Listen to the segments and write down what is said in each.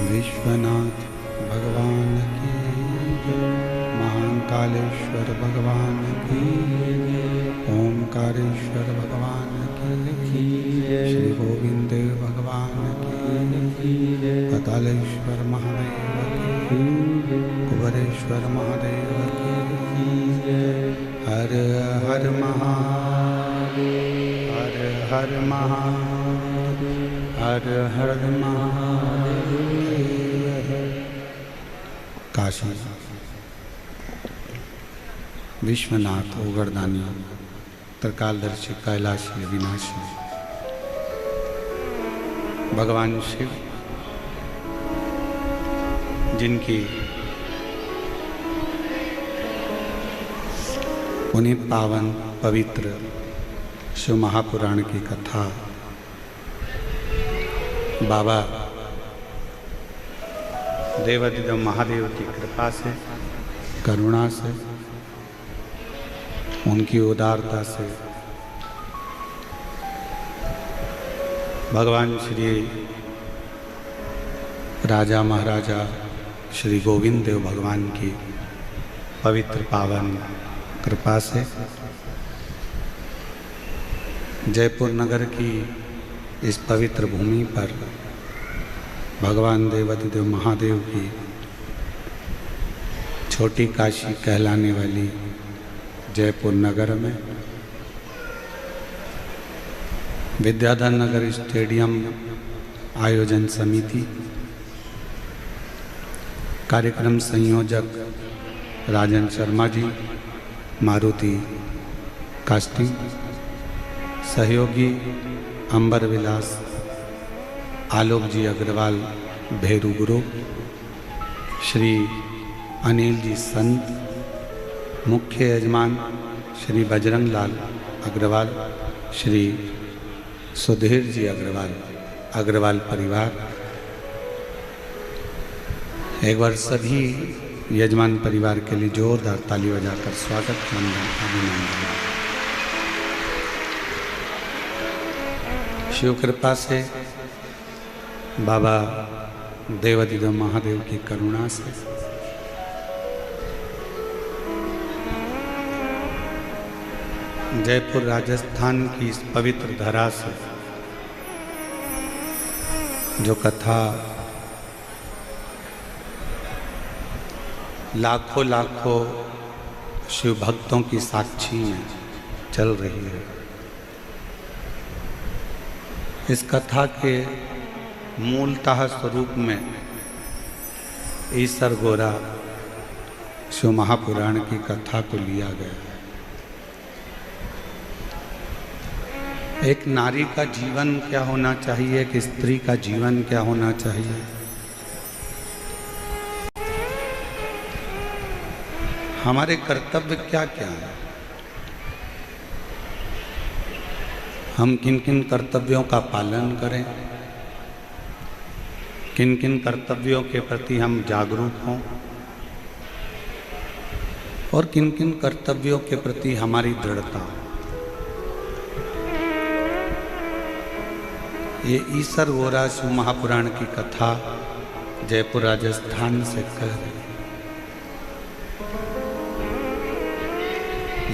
विश्वनाथ भगवान की महाकालेश्वर भगवान की ओमकारेश्वर भगवान की श्री गोविंद भगवान की अकालेश्वर महादेव की कुबरेश्वर महादेव की हर हर महादेव हर हर महादेव हर हर महादेव। काशी विश्वनाथ ओगरदानी त्रिकालदर्शी कैलाशी विनाशी भगवान शिव जिनकी उन्हीं पावन पवित्र शिव महापुराण की कथा बाबा देवादिदेव महादेव की कृपा से करुणा से उनकी उदारता से भगवान श्री राजा महाराजा श्री गोविंद देव भगवान की पवित्र पावन कृपा से जयपुर नगर की इस पवित्र भूमि पर भगवान देवादिदेव महादेव की छोटी काशी कहलाने वाली जयपुर नगर में विद्याधर नगर स्टेडियम आयोजन समिति कार्यक्रम संयोजक राजन शर्मा जी मारुति कास्टिंग सहयोगी अंबर विलास आलोक जी अग्रवाल भेरू ग्रुप, श्री अनिल जी संत, मुख्य यजमान श्री बजरंग लाल अग्रवाल, श्री सुधीर जी अग्रवाल, अग्रवाल परिवार। एक बार सभी यजमान परिवार के लिए जोरदार ताली बजाकर स्वागत वंदन अभिनंदन। शिव कृपा से, बाबा देवाधिदेव महादेव की करुणा से जयपुर राजस्थान की इस पवित्र धरा से जो कथा लाखों लाखों शिव भक्तों की साक्षी में चल रही है, इस कथा के मूलतः स्वरूप में ईसर गोरा शिव महापुराण की कथा को लिया गया। एक नारी का जीवन क्या होना चाहिए, एक स्त्री का जीवन क्या होना चाहिए, हमारे कर्तव्य क्या क्या हैं, हम किन किन कर्तव्यों का पालन करें, किन किन कर्तव्यों के प्रति हम जागरूक हों और किन किन कर्तव्यों के प्रति हमारी दृढ़ता। ये ईसर गोरा शिव महापुराण की कथा जयपुर राजस्थान से कह रही।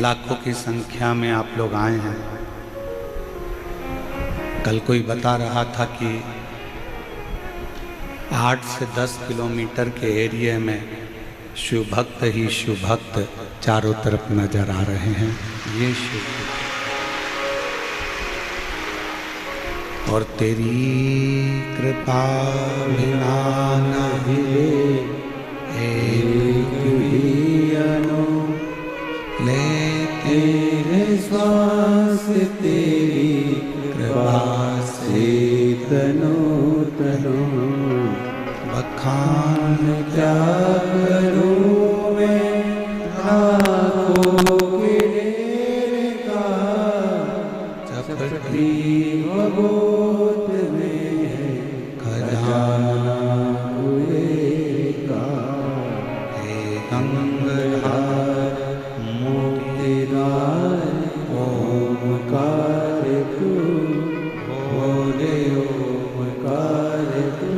लाखों की संख्या में आप लोग आए हैं। कल कोई बता रहा था कि 8 से 10 किलोमीटर के एरिया में शिव भक्त ही शिव भक्त चारों तरफ नजर आ रहे हैं। ये शिव और तेरी कृपा बिना नहीं एक भी अनु ले, तेरे श्वास तेरी कृपा से तनो तनो, बखान क्या करूं मैं लाखों के ढेर का, चपटी भगोत में खजाना हुए का, हे गंगाधर मोतीदार ओमकार तू, बोले ओमकार तू,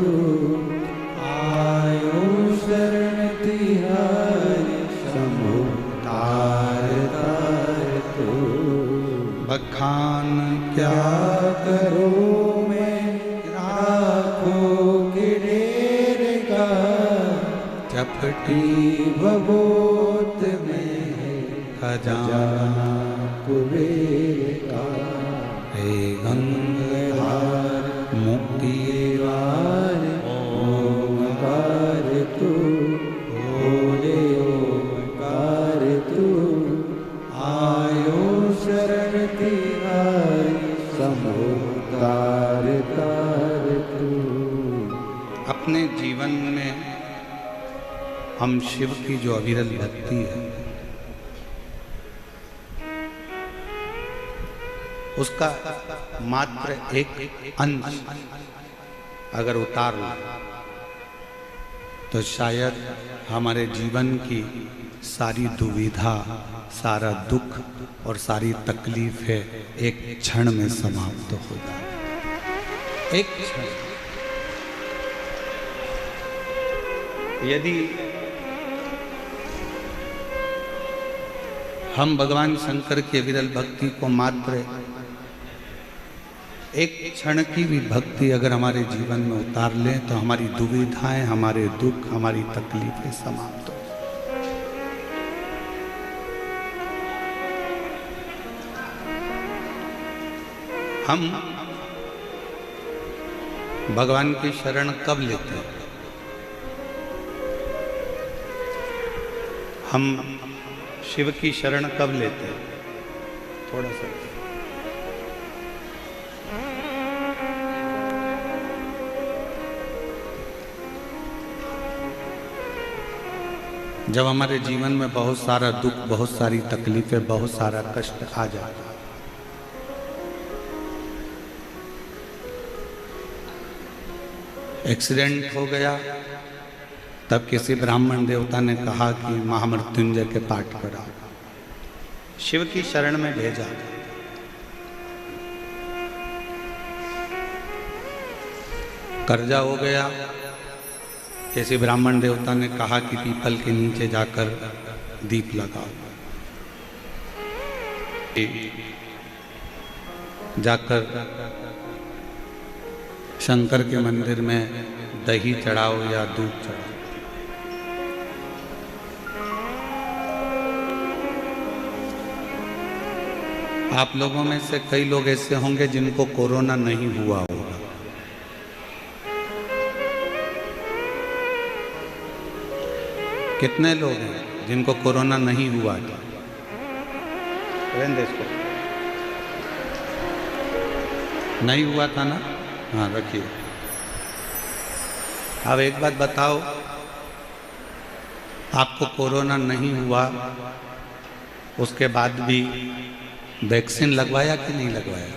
आयो शरण तिहारी समो तार तार तू, बखान क्या करूं मैं लाखों के ढेर का, चपटी भगोत में खजाना कुबेर का, हे गंगाधर मुक्तिदार ओमकार तू, बोले ओमकार तू, आयो शरण तिहारी समो तार तार तू। अपने जीवन में हम शिव की जो अविरल भक्ति है उसका मात्र एक अंश अगर उतार लो तो शायद हमारे जीवन की सारी दुविधा, सारा दुख और सारी तकलीफें एक क्षण में समाप्त हो जाए। एक क्षण यदि हम भगवान शंकर की विरल भक्ति को मात्र एक क्षण की भी भक्ति अगर हमारे जीवन में उतार लें तो हमारी दुविधाएं, हमारे दुख, हमारी तकलीफें समाप्त हो। हम भगवान की शरण कब लेते हैं? हम शिव की शरण कब लेते हैं? थोड़ा सा जब हमारे जीवन में बहुत सारा दुख, बहुत सारी तकलीफें, बहुत सारा कष्ट आ जाता है, एक्सीडेंट हो गया, तब किसी ब्राह्मण देवता ने कहा कि महामृत्युंजय के पाठ कराओ, शिव की शरण में भेजा। कर्जा हो गया, किसी ब्राह्मण देवता ने कहा कि पीपल के नीचे जाकर दीप लगाओ, जाकर शंकर के मंदिर में दही चढ़ाओ या दूध चढ़ाओ। आप लोगों में से कई लोग ऐसे होंगे जिनको कोरोना नहीं हुआ होगा। कितने लोग हैं जिनको कोरोना नहीं हुआ था? इसको नहीं हुआ था ना? हाँ, रखिए। अब एक बात बताओ, आपको कोरोना नहीं हुआ, उसके बाद भी वैक्सीन लगवाया कि नहीं लगवाया?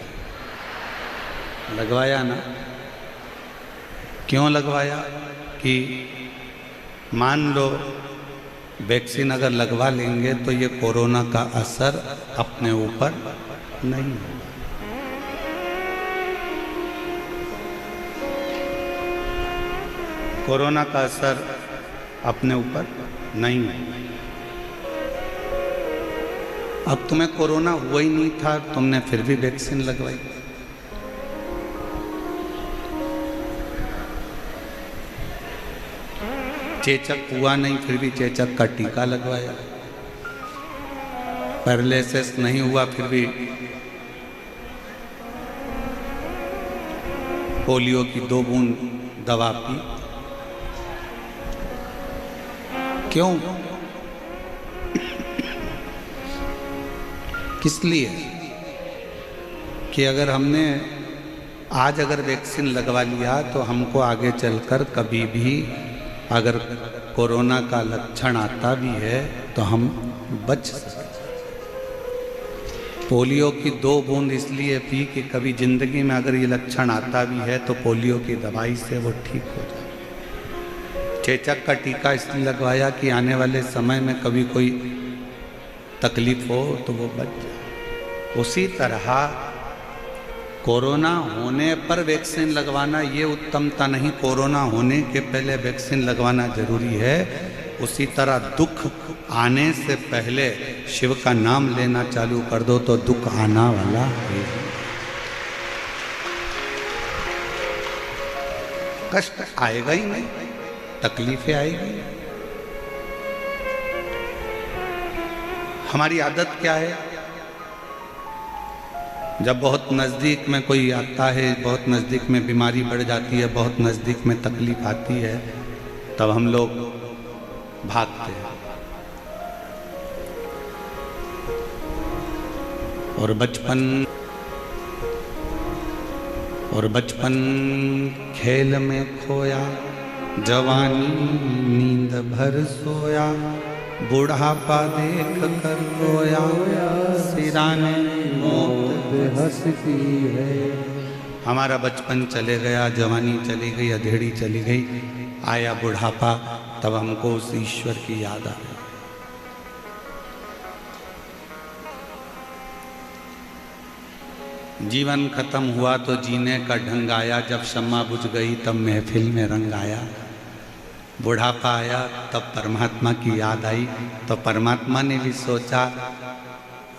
लगवाया ना? क्यों लगवाया? कि मान लो वैक्सीन अगर लगवा लेंगे तो ये कोरोना का असर अपने ऊपर नहीं होगा। कोरोना का असर अपने ऊपर नहीं होगा। अब तुम्हें कोरोना हुआ ही नहीं था, तुमने फिर भी वैक्सीन लगवाई। चेचक हुआ नहीं, फिर भी चेचक का टीका लगवाया। पैरालिसिस नहीं हुआ, फिर भी पोलियो की 2 बूंद दवा पी। क्यों? किस लिए? कि अगर हमने आज अगर वैक्सीन लगवा लिया तो हमको आगे चलकर कभी भी अगर कोरोना का लक्षण आता भी है तो हम बच सकते। पोलियो की 2 बूंद इसलिए पी कि कभी जिंदगी में अगर ये लक्षण आता भी है तो पोलियो की दवाई से वो ठीक हो जाए। चेचक का टीका इसलिए लगवाया कि आने वाले समय में कभी कोई तकलीफ हो तो वो बच जाए। उसी तरह कोरोना होने पर वैक्सीन लगवाना ये उत्तमता नहीं, कोरोना होने के पहले वैक्सीन लगवाना जरूरी है। उसी तरह दुख आने से पहले शिव का नाम लेना चालू कर दो तो दुख आना वाला है। कष्ट आएगा ही नहीं, तकलीफें आएगी। हमारी आदत क्या है? जब बहुत नज़दीक में कोई आता है, बहुत नज़दीक में बीमारी बढ़ जाती है, बहुत नज़दीक में तकलीफ आती है, तब हम लोग भागते हैं। और बचपन खेल में खोया, जवानी नींद भर सोया, बुढ़ापा देख कर रोया, सिराने मौत हंसती है। हमारा बचपन चले गया, जवानी चली गई, अधेड़ी चली गई, आया बुढ़ापा, तब हमको उस ईश्वर की याद आ गई। जीवन खत्म हुआ तो जीने का ढंग आया, जब शम्मा बुझ गई तब महफिल में रंग आया। बुढ़ापा आया तब परमात्मा की याद आई, तो परमात्मा ने भी सोचा,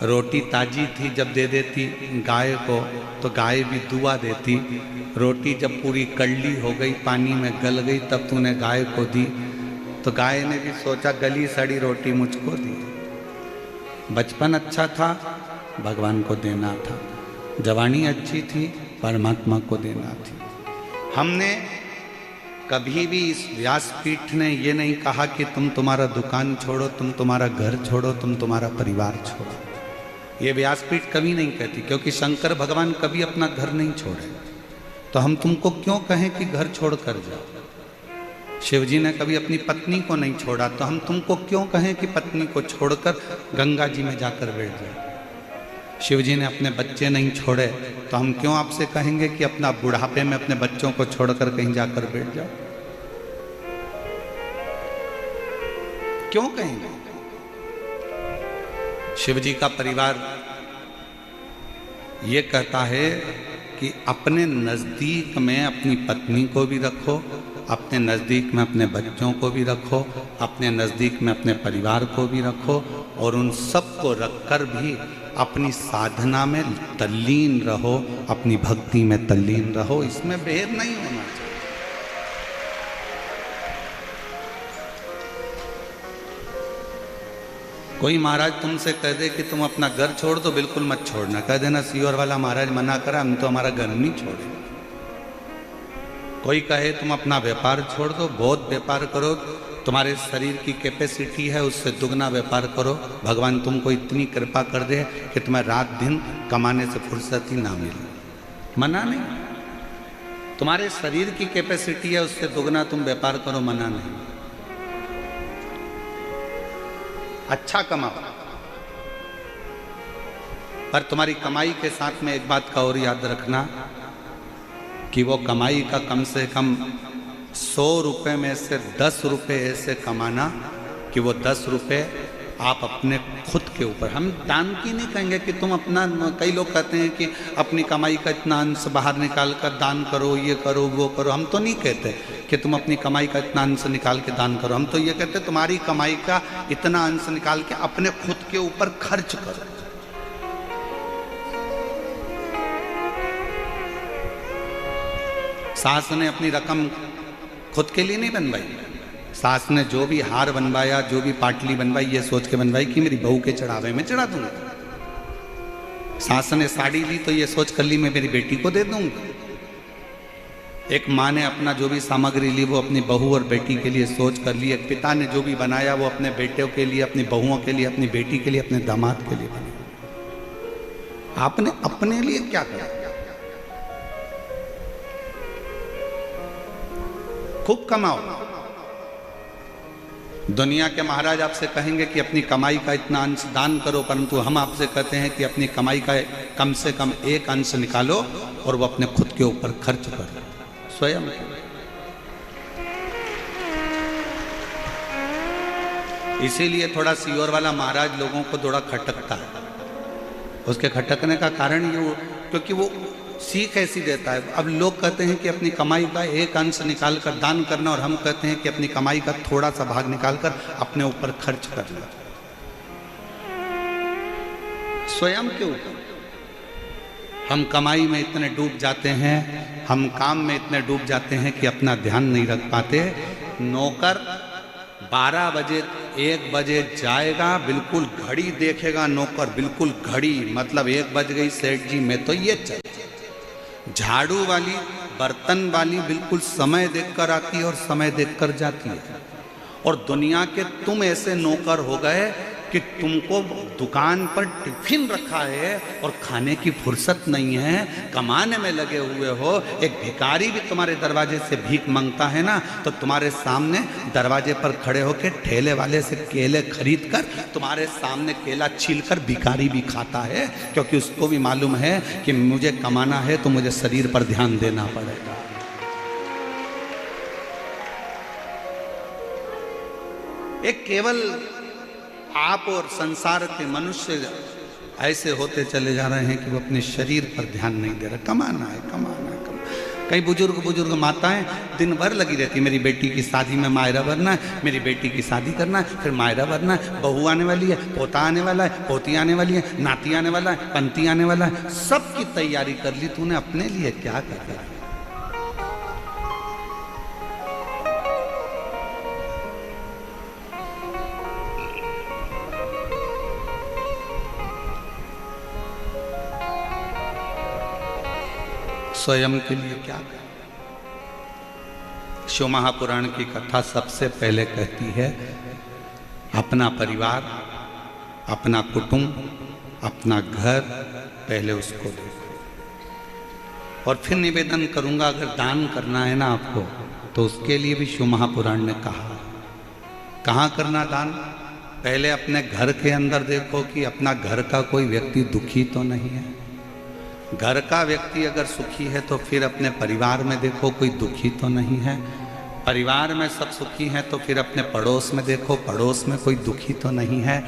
रोटी ताजी थी जब दे देती गाय को तो गाय भी दुआ देती, रोटी जब पूरी कड़ली हो गई, पानी में गल गई, तब तूने गाय को दी, तो गाय ने भी सोचा गली सड़ी रोटी मुझको दी। बचपन अच्छा था, भगवान को देना था। जवानी अच्छी थी, परमात्मा को देना थी। हमने कभी भी इस व्यासपीठ ने ये नहीं कहा कि तुम तुम्हारा दुकान छोड़ो, तुम तुम्हारा घर छोड़ो, तुम तुम्हारा परिवार छोड़ो। ये व्यासपीठ कभी नहीं कहती, क्योंकि शंकर भगवान कभी अपना घर नहीं छोड़े। तो हम तुमको क्यों कहें कि घर छोड़ कर जाओ? शिव जी ने कभी अपनी पत्नी को नहीं छोड़ा, तो हम तुमको क्यों कहें कि पत्नी को छोड़कर गंगा जी में जाकर बैठ जाए। शिव जी ने अपने बच्चे नहीं छोड़े, तो हम क्यों आपसे कहेंगे कि अपना बुढ़ापे में अपने बच्चों को छोड़कर कहीं जाकर बैठ जाओ। क्यों कहेंगे। शिव जी का परिवार ये कहता है कि अपने नज़दीक में अपनी पत्नी को भी रखो, अपने नज़दीक में अपने बच्चों को भी रखो, अपने नज़दीक में अपने परिवार को भी रखो, और उन सब को रखकर भी अपनी साधना में तल्लीन रहो, अपनी भक्ति में तल्लीन रहो। इसमें भेद नहीं होना चाहिए। कोई महाराज तुमसे कह दे कि तुम अपना घर छोड़ दो, बिल्कुल मत छोड़ना। कह देना सीहोर वाला महाराज मना करा, हम तो हमारा घर नहीं छोड़े। कोई कहे तुम अपना व्यापार छोड़ दो, बहुत व्यापार करो, तुम्हारे शरीर की कैपेसिटी है उससे दुगना व्यापार करो, भगवान तुमको इतनी कृपा कर दे कि तुम्हें रात दिन कमाने से फुर्सत ही ना मिले। मना नहीं। तुम्हारे शरीर की कैपेसिटी है उससे दुगना तुम व्यापार करो, मना नहीं। अच्छा कमाओ, पर तुम्हारी कमाई के साथ में एक बात का और याद रखना कि वो कमाई का कम से कम 100 रुपये में से 10 रुपये ऐसे कमाना कि वो 10 रुपये आप अपने खुद के ऊपर, हम दान की नहीं कहेंगे कि तुम अपना, कई लोग कहते हैं कि अपनी कमाई का इतना अंश बाहर निकाल कर दान करो, ये करो वो करो। हम तो नहीं कहते कि तुम अपनी कमाई का इतना अंश निकाल के दान करो, हम तो ये कहते तुम्हारी कमाई का इतना अंश निकाल के अपने खुद के ऊपर खर्च करो। सास ने अपनी रकम खुद के लिए नहीं बनवाई, सास ने जो भी हार बनवाया, जो भी पाटली बनवाई, ये सोच के बनवाई कि मेरी बहू के चढ़ावे में चढ़ा दूंगा। सास ने साड़ी ली तो ये सोच कर ली मैं मेरी बेटी को दे दूंगा। एक माँ ने अपना जो भी सामग्री ली वो अपनी बहू और बेटी के लिए सोच कर ली। एक पिता ने जो भी बनाया वो अपने बेटों के लिए, अपनी बहुओं के लिए, अपनी बेटी के लिए, अपने दामाद के लिए बनाया। आपने अपने लिए क्या करा? खूब कमाओ। दुनिया के महाराज आपसे कहेंगे कि अपनी कमाई का इतना अंश दान करो, परंतु हम आपसे कहते हैं कि अपनी कमाई का कम से कम एक अंश निकालो और वो अपने खुद के ऊपर खर्च करो, स्वयं। इसीलिए थोड़ा सीहोर वाला महाराज लोगों को थोड़ा खटकता है। उसके खटकने का कारण ये क्योंकि वो सीख ऐसी देता है। अब लोग कहते हैं कि अपनी कमाई का एक अंश निकाल कर दान करना, और हम कहते हैं कि अपनी कमाई का थोड़ा सा भाग निकालकर अपने ऊपर खर्च करना, स्वयं के ऊपर। हम कमाई में इतने डूब जाते हैं, हम काम में इतने डूब जाते हैं कि अपना ध्यान नहीं रख पाते। नौकर 12 बजे 1 बजे जाएगा, बिल्कुल घड़ी देखेगा नौकर, बिल्कुल घड़ी, मतलब 1 बज गई सेठ जी मैं तो ये चल। झाड़ू वाली, बर्तन वाली बिल्कुल समय देखकर आती है और समय देखकर जाती है। और दुनिया के तुम ऐसे नौकर हो गए कि तुमको दुकान पर टिफिन रखा है और खाने की फुर्सत नहीं है, कमाने में लगे हुए हो। एक भिखारी भी तुम्हारे दरवाजे से भीख मांगता है ना, तो तुम्हारे सामने दरवाजे पर खड़े होकर ठेले वाले से केले खरीद कर तुम्हारे सामने केला छीलकर भिखारी भी खाता है, क्योंकि उसको भी मालूम है कि मुझे कमाना है तो मुझे शरीर पर ध्यान देना पड़ेगा। एक केवल आप और संसार के मनुष्य ऐसे होते चले जा रहे हैं कि वो अपने शरीर पर ध्यान नहीं दे रहे। कमाना है, कमाना है, कमाना। कई बुजुर्ग माताएं दिन भर लगी रहती, मेरी बेटी की शादी में मायरा भरना है, मेरी बेटी की शादी करना है, फिर मायरा भरना है, बहू आने वाली है, पोता आने वाला है, पोती आने वाली है, नाती आने वाला है, पंती आने वाला है, सबकी तैयारी कर ली। तूने अपने लिए क्या कर लिया? स्वयं के लिए क्या करें? शिव महापुराण की कथा सबसे पहले कहती है अपना परिवार, अपना कुटुंब, अपना घर पहले उसको देखो। और फिर निवेदन करूंगा, अगर दान करना है ना आपको, तो तो उसके लिए भी शिव महापुराण ने कहा है। कहाँ करना दान? पहले अपने घर के अंदर देखो कि अपना घर का कोई व्यक्ति दुखी तो नहीं है। घर का व्यक्ति अगर सुखी है तो फिर अपने परिवार में देखो कोई दुखी तो नहीं है। परिवार में सब सुखी हैं तो फिर अपने पड़ोस में देखो, पड़ोस में कोई दुखी तो नहीं है।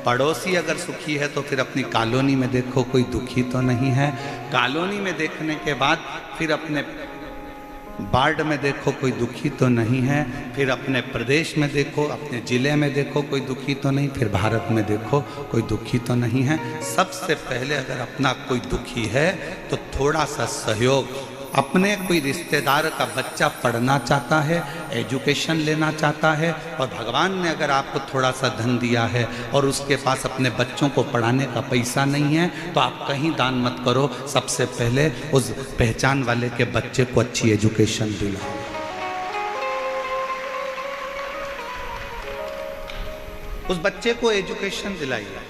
पड़ोसी अगर सुखी है तो फिर अपनी कॉलोनी में देखो कोई दुखी तो नहीं है। कॉलोनी में देखने के बाद फिर अपने वार्ड में देखो कोई दुखी तो नहीं है। फिर अपने प्रदेश में देखो, अपने ज़िले में देखो कोई दुखी तो नहीं। फिर भारत में देखो कोई दुखी तो नहीं है। सबसे पहले अगर अपना कोई दुखी है तो थोड़ा सा सहयोग, अपने कोई रिश्तेदार का बच्चा पढ़ना चाहता है, एजुकेशन लेना चाहता है, और भगवान ने अगर आपको थोड़ा सा धन दिया है और उसके पास अपने बच्चों को पढ़ाने का पैसा नहीं है, तो आप कहीं दान मत करो। सबसे पहले उस पहचान वाले के बच्चे को अच्छी एजुकेशन दिलाओ। उस बच्चे को एजुकेशन दिलाइए।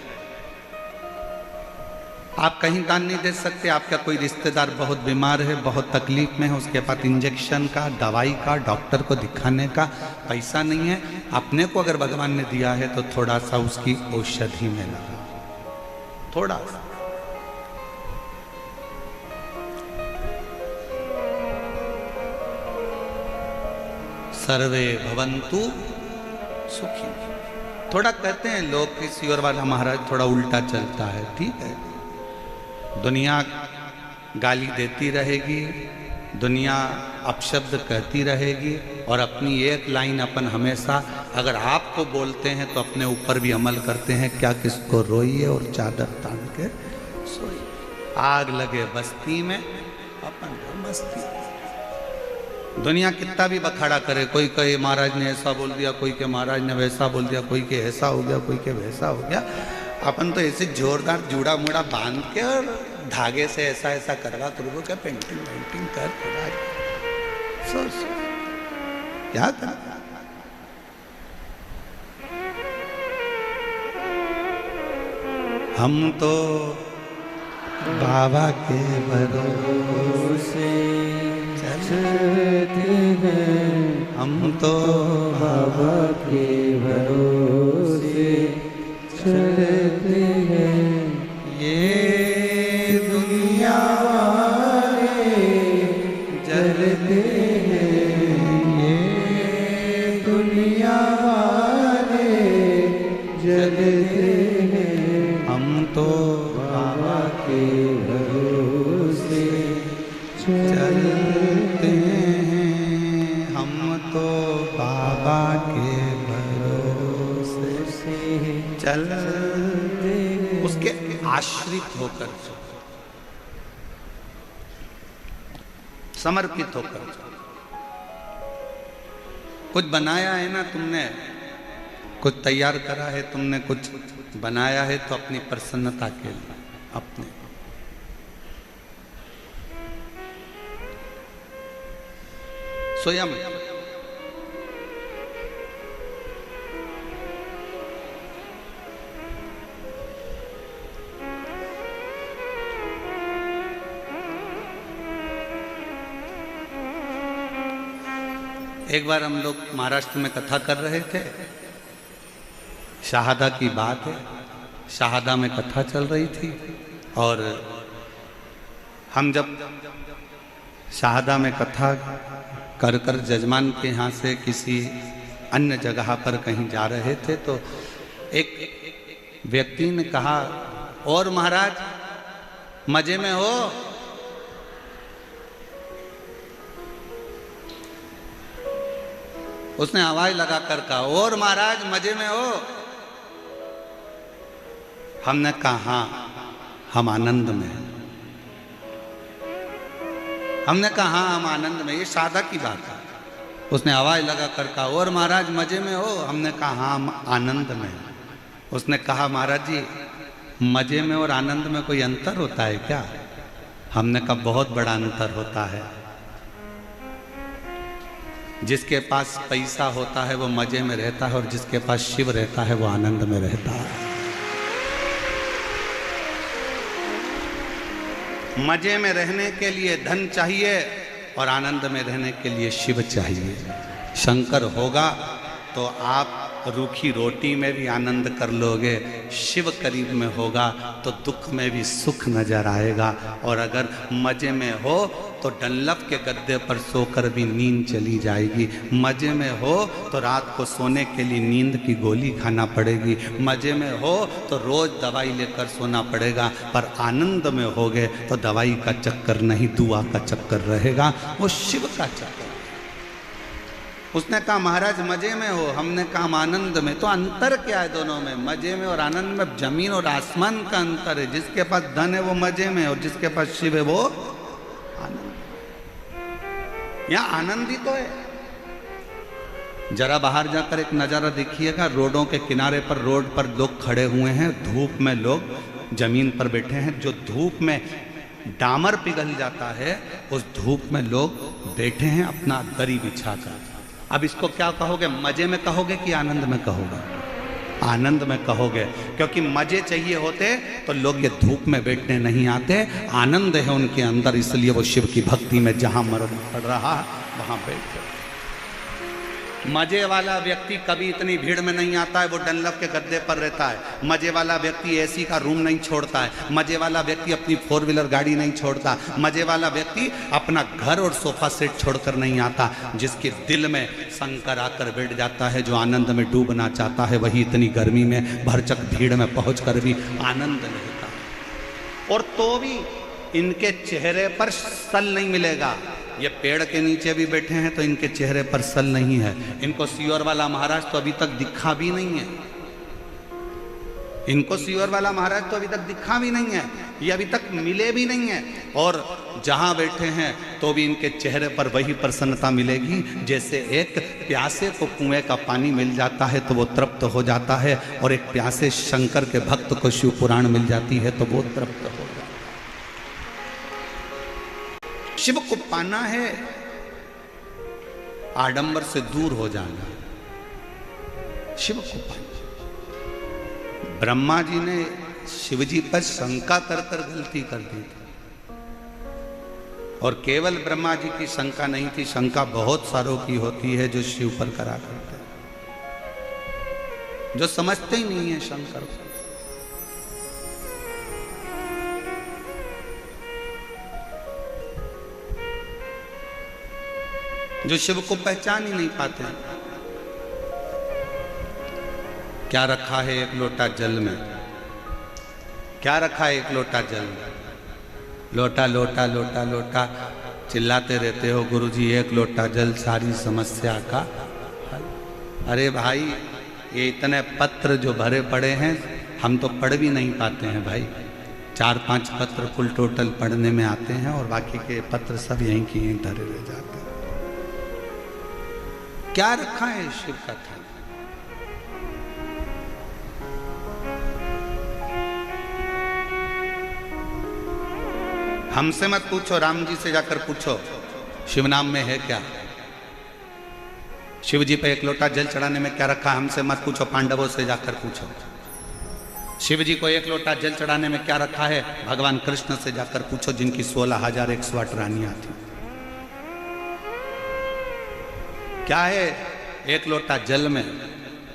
आप कहीं दान नहीं दे सकते। आपका कोई रिश्तेदार बहुत बीमार है, बहुत तकलीफ में है, उसके पास इंजेक्शन का, दवाई का, डॉक्टर को दिखाने का पैसा नहीं है। अपने को अगर भगवान ने दिया है तो थोड़ा सा उसकी औषधि में लगा, थोड़ा सा। सर्वे भवन्तु सुखी। थोड़ा कहते हैं लोग किसी और वाला महाराज थोड़ा उल्टा चलता है, ठीक है। दुनिया गाली देती रहेगी, दुनिया अपशब्द कहती रहेगी, और अपनी एक लाइन अपन हमेशा अगर आपको बोलते हैं तो अपने ऊपर भी अमल करते हैं। क्या किसको रोइए और चादर तान के सोइए। आग लगे बस्ती में अपन मस्ती। दुनिया कितना भी बखाड़ा करे, कोई कहे महाराज ने ऐसा बोल दिया, कोई के महाराज ने वैसा बोल दिया, कोई के ऐसा हो गया, कोई के वैसा हो गया। अपन तो ऐसे जोरदार जूड़ा मुड़ा बांध के और धागे से ऐसा ऐसा करवा करवा के पेंटिंग पेंटिंग कर सोच क्या कर। हम तो बाबा के भरोसे चलते हैं, हम तो बाबा के भरोसे चलते हैं। ये दुनिया वाले जलते हैं, ये दुनिया वाले जलते हैं। हम तो बाबा के भरोसे चलते हैं, हम तो बाबा के भरोसे चलते, उसके आश्रित होकर, समर्पित होकर। कुछ बनाया है ना तुमने, कुछ तैयार करा है तुमने, कुछ बनाया है तो अपनी प्रसन्नता के लिए, अपने स्वयं। एक बार हम लोग महाराष्ट्र में कथा कर रहे थे, शहादा की बात है। शहादा में कथा चल रही थी और हम जब शहादा में कथा कर कर जजमान के यहाँ से किसी अन्य जगह पर कहीं जा रहे थे तो एक व्यक्ति ने कहा, और महाराज मजे में हो? उसने आवाज लगा कर कहा, और महाराज मजे में हो? हमने कहा हाँ, हम आनंद में। हमने कहा हाँ, हम आनंद में। ये सादा की बात है। उसने आवाज लगा कर कहा, और महाराज मजे में हो? हमने कहा हाँ, हम आनंद में। उसने कहा, महाराज जी मजे में और आनंद में कोई अंतर होता है क्या? हमने कहा बहुत बड़ा अंतर होता है। जिसके पास पैसा होता है वो मजे में रहता है, और जिसके पास शिव रहता है वो आनंद में रहता है। मजे में रहने के लिए धन चाहिए, और आनंद में रहने के लिए शिव चाहिए। शंकर होगा तो आप रूखी रोटी में भी आनंद कर लोगे, शिव करीब में होगा तो दुख में भी सुख नजर आएगा। और अगर मजे में हो तो डंलप के गद्दे पर सोकर भी नींद चली जाएगी। मजे में हो तो रात को सोने के लिए नींद की गोली खाना पड़ेगी। मजे में हो तो रोज दवाई लेकर सोना पड़ेगा। पर आनंद में होगे तो दवाई का चक्कर नहीं, दुआ का चक्कर रहेगा, वो शिव का चक्कर। उसने कहा महाराज मजे में हो, हमने कहा आनंद में। तो अंतर क्या है दोनों में? मजे में और आनंद में जमीन और आसमान का अंतर है। जिसके पास धन है वो मजे में, और जिसके पास शिव है वो आनंद। यहां आनंद ही तो है। जरा बाहर जाकर एक नजारा देखिएगा, रोडों के किनारे पर, रोड पर लोग खड़े हुए हैं, धूप में लोग जमीन पर बैठे हैं। जो धूप में डामर पिघल जाता है उस धूप में लोग बैठे हैं अपना दरी बिछाकर। अब इसको क्या कहोगे? मजे में कहोगे कि आनंद में कहोगे? आनंद में कहोगे, क्योंकि मजे चाहिए होते तो लोग ये धूप में बैठने नहीं आते। आनंद है उनके अंदर, इसलिए वो शिव की भक्ति में जहां मर्द पड़ रहा वहां बैठ गए। मजे वाला व्यक्ति कभी इतनी भीड़ में नहीं आता है, वो डंलप के गद्दे पर रहता है। मजे वाला व्यक्ति एसी का रूम नहीं छोड़ता है। मजे वाला व्यक्ति अपनी 4 व्हीलर गाड़ी नहीं छोड़ता। मजे वाला व्यक्ति अपना घर और सोफा सेट छोड़कर नहीं आता। जिसके दिल में शंकर आकर बैठ जाता है, जो आनंद में डूबना चाहता है, वही इतनी गर्मी में भरचक भीड़ में पहुंचकर भी आनंद लेता है। और तो भी इनके चेहरे पर सल नहीं मिलेगा। ये पेड़ के नीचे भी बैठे हैं तो इनके चेहरे पर सल नहीं है। इनको सियोर वाला महाराज तो अभी तक दिखा भी नहीं है। इनको सियोर वाला महाराज तो अभी तक दिखा भी नहीं है, ये अभी तक मिले भी नहीं है। और जहां बैठे हैं तो भी इनके चेहरे पर वही प्रसन्नता मिलेगी जैसे एक प्यासे को कुएं का पानी मिल जाता है तो वो तृप्त हो जाता है, और एक प्यासे शंकर के भक्त को शिव पुराण मिल जाती है तो वो तृप्त हो जाता है। शिव को पाना है, आडंबर से दूर हो जाना। शिव को पाना। ब्रह्मा जी ने शिव जी पर शंका कर कर गलती कर दी थी, और केवल ब्रह्मा जी की शंका नहीं थी, शंका बहुत सारों की होती है जो शिव पर करा करते हैं, जो समझते ही नहीं है शंकर को। जो शिव को पहचान ही नहीं पाते। क्या रखा है एक लोटा जल में? क्या रखा है एक लोटा जल में? लोटा लोटा लोटा लोटा चिल्लाते रहते हो गुरुजी, एक लोटा जल सारी समस्या का हल। अरे भाई, ये इतने पत्र जो भरे पड़े हैं हम तो पढ़ भी नहीं पाते हैं भाई। 4-5 पत्र कुल टोटल पढ़ने में आते हैं, और बाकी के पत्र सब यहीं की यहीं धरे रह जाते हैं। क्या रखा है शिव कथा? हमसे मत पूछो, राम जी से जाकर पूछो शिव नाम में है क्या। शिव जी पे एक लोटा जल चढ़ाने में क्या रखा? हमसे मत पूछो, पांडवों से जाकर पूछो। शिव जी को एक लोटा जल चढ़ाने में क्या रखा है? भगवान कृष्ण से जाकर पूछो, जिनकी 16,108 रानियां थी। क्या है एक लोटा जल में?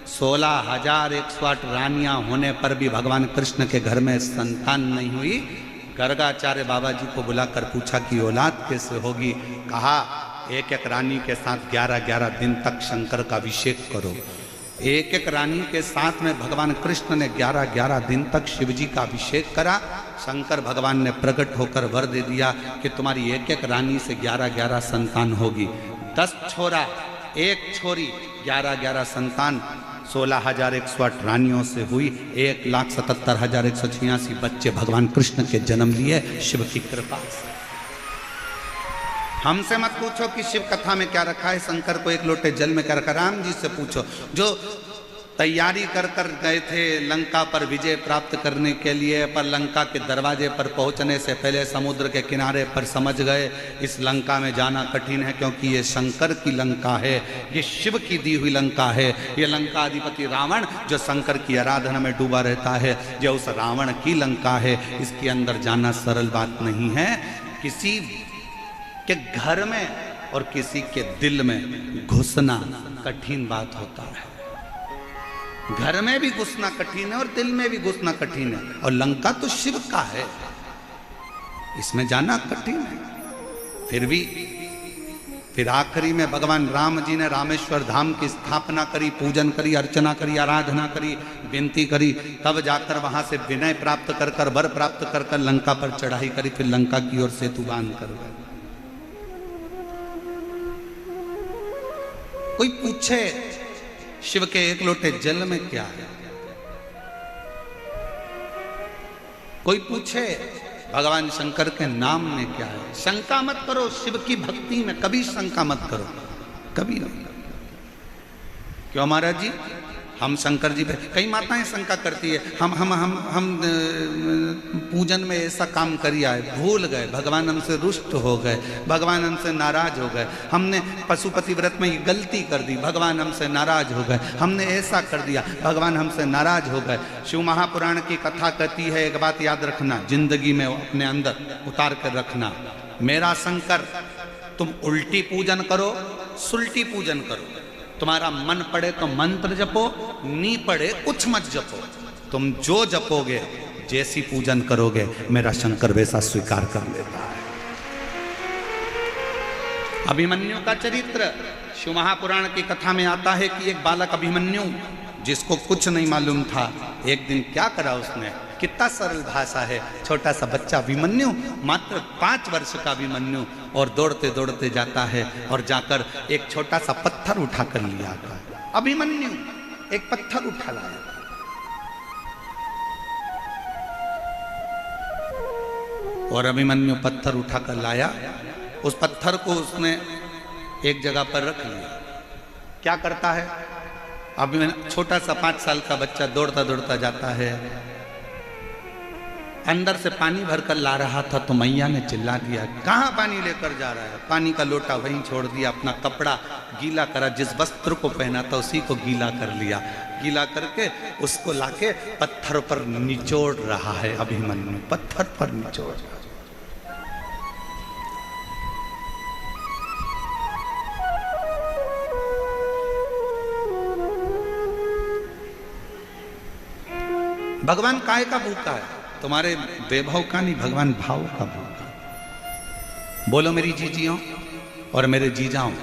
16,108 रानियां होने पर भी भगवान कृष्ण के घर में संतान नहीं हुई। गर्गाचार्य बाबा जी को बुलाकर पूछा कि औलाद कैसे होगी? कहा एक एक रानी के साथ 11-11 दिन तक शंकर का अभिषेक करो। एक एक रानी के साथ में भगवान कृष्ण ने 11-11 दिन तक शिव जी का अभिषेक करा। शंकर भगवान ने प्रकट होकर वर दे दिया कि तुम्हारी एक एक रानी से 11-11 संतान होगी। 10 छोरा, 1 छोरी, 11-11 संतान। 16,108 रानियों से हुई। 1,77,186 बच्चे भगवान कृष्ण के जन्म लिए शिव की कृपा से। हमसे मत पूछो कि शिव कथा में क्या रखा है, शंकर को एक लोटे जल में क्या रखा। राम जी से पूछो, जो तैयारी कर कर गए थे लंका पर विजय प्राप्त करने के लिए, पर लंका के दरवाजे पर पहुंचने से पहले समुद्र के किनारे पर समझ गए इस लंका में जाना कठिन है, क्योंकि ये शंकर की लंका है, ये शिव की दी हुई लंका है। ये लंका अधिपति रावण जो शंकर की आराधना में डूबा रहता है, जो उस रावण की लंका है, इसके अंदर जाना सरल बात नहीं है। किसी कि घर में और किसी के दिल में घुसना कठिन बात होता है। घर में भी घुसना कठिन है और दिल में भी घुसना कठिन है, और लंका तो शिव का है, इसमें जाना कठिन है। फिर आखिरी में भगवान राम जी ने रामेश्वर धाम की स्थापना करी, पूजन करी, अर्चना करी, आराधना करी, विनती करी, तब जाकर वहां से विनय प्राप्त कर कर, वर प्राप्त कर कर लंका पर चढ़ाई करी, फिर लंका की ओर सेतु बांध कर। कोई पूछे शिव के एक लोटे जल में क्या है, कोई पूछे भगवान शंकर के नाम में क्या है, शंका मत करो। शिव की भक्ति में कभी शंका मत करो, कभी नहीं। क्यों महाराज जी, हम शंकर जी पे, कई माताएं शंका करती है, हम पूजन में ऐसा काम करिया है, भूल गए, भगवान हमसे रुष्ट हो गए, भगवान हमसे नाराज हो गए, हमने पशुपति व्रत में ये गलती कर दी, भगवान हमसे नाराज हो गए, हमने ऐसा कर दिया, भगवान हमसे नाराज हो गए। शिव महापुराण की कथा कहती है, एक बात याद रखना, जिंदगी में अपने अंदर उतार कर रखना, मेरा शंकर, तुम उल्टी पूजन करो, सुल्टी पूजन करो, तुम्हारा मन पड़े तो मंत्र जपो, नी पड़े कुछ मत जपो, तुम जो जपोगे, जैसी पूजन करोगे, मेरा शंकर वैसा स्वीकार कर लेता है। अभिमन्यु का चरित्र शिव महापुराण की कथा में आता है कि एक बालक अभिमन्यु, जिसको कुछ नहीं मालूम था, एक दिन क्या करा उसने, कितना सरल भाषा है, छोटा सा बच्चा अभिमन्यु, मात्र 5 वर्ष का अभिमन्यु, और दौड़ते दौड़ते जाता है और जाकर एक छोटा सा पत्थर उठा कर लिया आता है। अभिमन्यु एक पत्थर उठा लाया, और अभिमन्यु पत्थर उठा कर लाया, उस पत्थर को उसने एक जगह पर रख लिया। क्या करता है, अभी छोटा सा 5 साल का बच्चा दौड़ता दौड़ता जाता है, अंदर से पानी भरकर ला रहा था, तो मैया ने चिल्ला दिया, कहाँ पानी लेकर जा रहा है, पानी का लोटा वहीं छोड़ दिया, अपना कपड़ा गीला करा, जिस वस्त्र को पहना था उसी को गीला कर लिया, गीला करके उसको लाके पत्थर पर निचोड़ रहा है अभिमन्यु, पत्थर पर निचोड़ रहा है। भगवान काय का भूखा है, तुम्हारे वैभव का नहीं, भगवान भाव का भूखा। बोलो मेरी जीजियों और मेरे जीजाओं,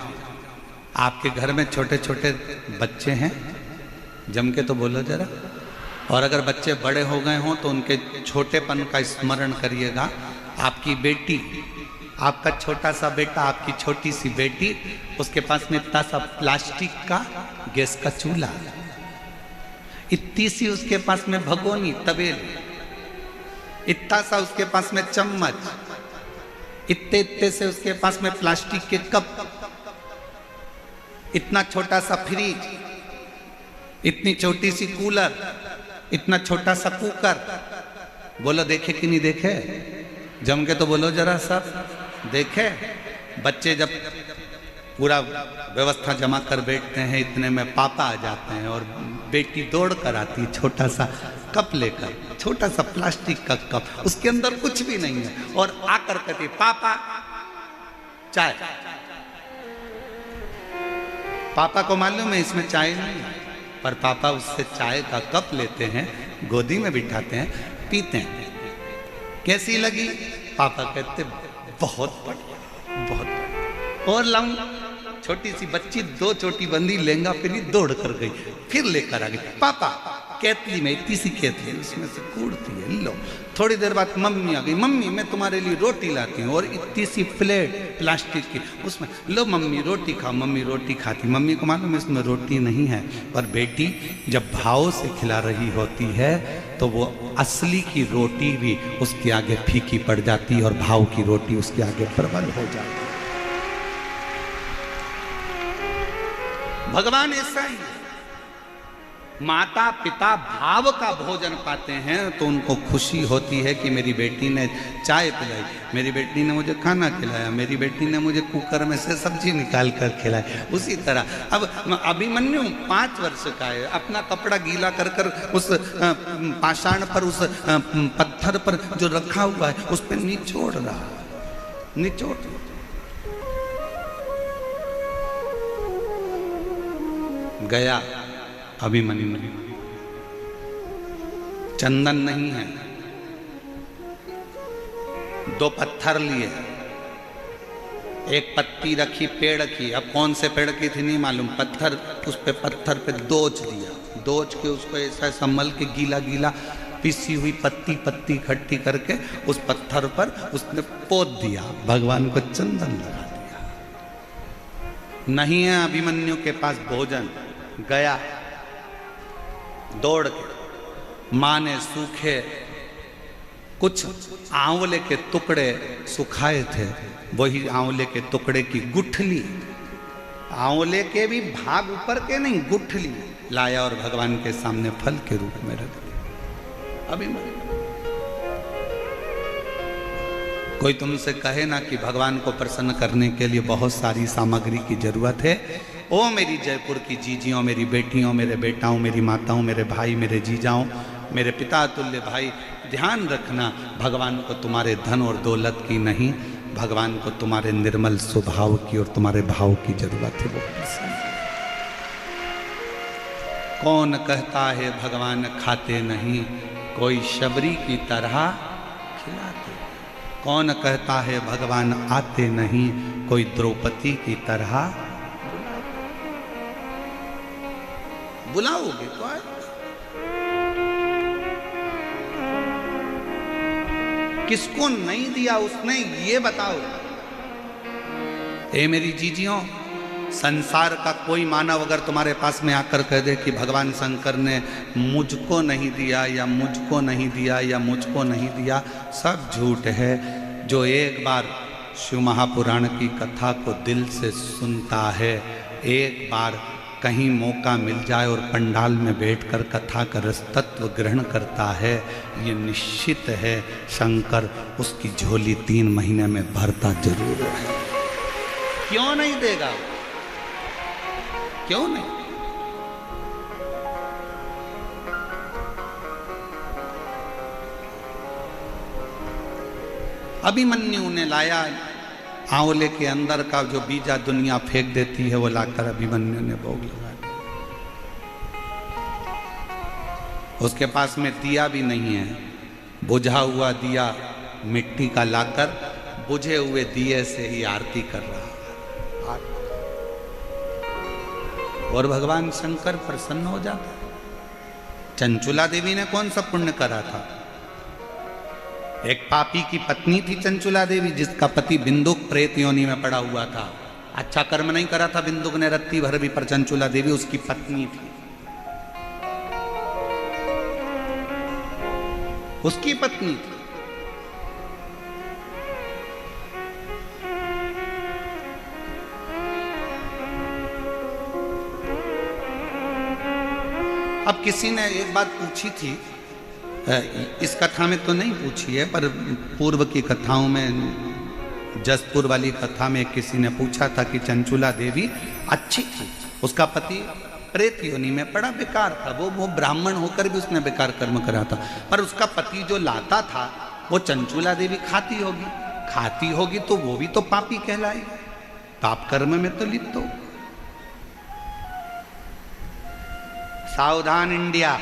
आपके घर में छोटे छोटे बच्चे हैं, जम के तो बोलो जरा। और अगर बच्चे बड़े हो गए हों तो उनके छोटेपन का स्मरण करिएगा। आपकी बेटी, आपका छोटा सा बेटा, आपकी छोटी सी बेटी, उसके पास में इतना सा प्लास्टिक का गैस का चूल्हा, इतनी सी उसके पास में भगोनी तवेली, इतना सा उसके पास में चम्मच, इतने इतने से उसके पास में प्लास्टिक के कप, इतना छोटा सा फ्रिज, इतनी छोटी सी कूलर, इतना छोटा सा कुकर। बोलो देखे कि नहीं देखे, जम के तो बोलो जरा सब देखे। बच्चे जब पूरा व्यवस्था जमा कर बैठते हैं, इतने में पापा आ जाते हैं और बेटी दौड़ कर आती है छोटा सा कप लेकर, छोटा सा प्लास्टिक का कप, उसके अंदर कुछ भी नहीं है, और आकर कहती पापा चाय। पापा को मालूम है इसमें चाय नहीं है, पर पापा उससे चाय का कप लेते हैं, गोदी में बिठाते हैं, पीते हैं। कैसी लगी? पापा कहते बहुत बढ़िया, बहुत बढ़िया। और लाऊं? छोटी सी बच्ची 2 चोटी बंदी लहंगा फिरी दौड़ कर गई, फिर लेकर आ गई। पापा केतली में, इतनी सी केतली, उसमें से कूड़ती है, लो। थोड़ी देर बाद मम्मी आ गई, मम्मी मैं तुम्हारे लिए रोटी लाती हूँ, और इतनी सी प्लेट प्लास्टिक की, उसमें लो मम्मी रोटी खाओ। मम्मी रोटी खाती, मम्मी को मालूम है इसमें रोटी नहीं है, पर बेटी जब भाव से खिला रही होती है तो वो असली की रोटी भी उसके आगे फीकी पड़ जाती है, और भाव की रोटी उसके आगे प्रबल हो जाती है। भगवान ऐसा ही, माता पिता भाव का भोजन पाते हैं तो उनको खुशी होती है कि मेरी बेटी ने चाय पिलाई, मेरी बेटी ने मुझे खाना खिलाया, मेरी बेटी ने मुझे कुकर में से सब्जी निकाल कर खिलाई। उसी तरह अब अभिमन्यु 5 वर्ष का है, अपना कपड़ा गीला कर कर उस पाषाण पर, उस पत्थर पर जो रखा हुआ है उस पर निचोड़ रहा, निचोड़। गया अभिमन्यु। चंदन नहीं है, 2 पत्थर लिए, एक पत्ती रखी पेड़ की, अब कौन से पेड़ की थी नहीं मालूम, पत्थर, उस पे पत्थर पे दोच दिया, दोच के उसको ऐसा संभल के गीला गीला पिसी हुई पत्ती पत्ती इकट्ठी करके उस पत्थर पर उसने पोत दिया, भगवान को चंदन लगा दिया। नहीं है अभिमन्यु के पास भोजन, गया दौड़ के, मां ने सूखे कुछ आंवले के टुकड़े सुखाए थे, वही आंवले के टुकड़े की गुठली, आंवले के भी भाग ऊपर के नहीं, गुठली लाया और भगवान के सामने फल के रूप में रख दिया। अभिमन्यु, कोई तुमसे कहे ना कि भगवान को प्रसन्न करने के लिए बहुत सारी सामग्री की जरूरत है, ओ मेरी जयपुर की जीजियों, मेरी बेटियों, मेरे बेटाओं, मेरी माताओं, मेरे भाई, मेरे जीजाओं, मेरे पिता तुल्य भाई, ध्यान रखना भगवान को तुम्हारे धन और दौलत की नहीं, भगवान को तुम्हारे निर्मल स्वभाव की और तुम्हारे भाव की जरूरत है। वो कौन कहता है भगवान खाते नहीं, कोई शबरी की तरह खिलाते। कौन कहता है भगवान आते नहीं, कोई द्रौपदी की तरह बुलाओगे तो आए। किसको नहीं दिया उसने ये बताओ। ए मेरी जीजियों, संसार का कोई मानव अगर तुम्हारे पास में आकर कह दे कि भगवान शंकर ने मुझको नहीं दिया या मुझको नहीं दिया या मुझको नहीं दिया, सब झूठ है। जो एक बार शिव महापुराण की कथा को दिल से सुनता है, एक बार कहीं मौका मिल जाए और पंडाल में बैठकर कथा का रस तत्व ग्रहण करता है, ये निश्चित है शंकर उसकी झोली 3 महीने में भरता जरूर है। क्यों नहीं देगा? क्यों नहीं? अभिमन्यु ने लाया आंवले के अंदर का जो बीजा दुनिया फेंक देती है, वो लाकर अभिमन्यु ने भोग लगा दिया। उसके पास में दिया भी नहीं है, बुझा हुआ दिया मिट्टी का लाकर बुझे हुए दिए से ही आरती कर रहा है, और भगवान शंकर प्रसन्न हो जाता। चंचुला देवी ने कौन सा पुण्य करा था? एक पापी की पत्नी थी चंचुला देवी, जिसका पति बिंदुक प्रेत योनि में पड़ा हुआ था। अच्छा कर्म नहीं करा था बिंदुक ने रत्ती भर भी, पर चंचुला देवी उसकी पत्नी थी, उसकी पत्नी थी। अब किसी ने एक बात पूछी थी, इस कथा में तो नहीं पूछी है, पर पूर्व की कथाओं में, जसपुर वाली कथा में किसी ने पूछा था कि चंचुला देवी अच्छी थी, उसका पति प्रेत योनि में पड़ा, बेकार था, वो ब्राह्मण होकर भी उसने बेकार कर्म करा था, पर उसका पति जो लाता था वो चंचुला देवी खाती होगी तो वो भी तो पापी कहलाएगी, पाप कर्म में तो लिप्त हो। सावधान इंडिया,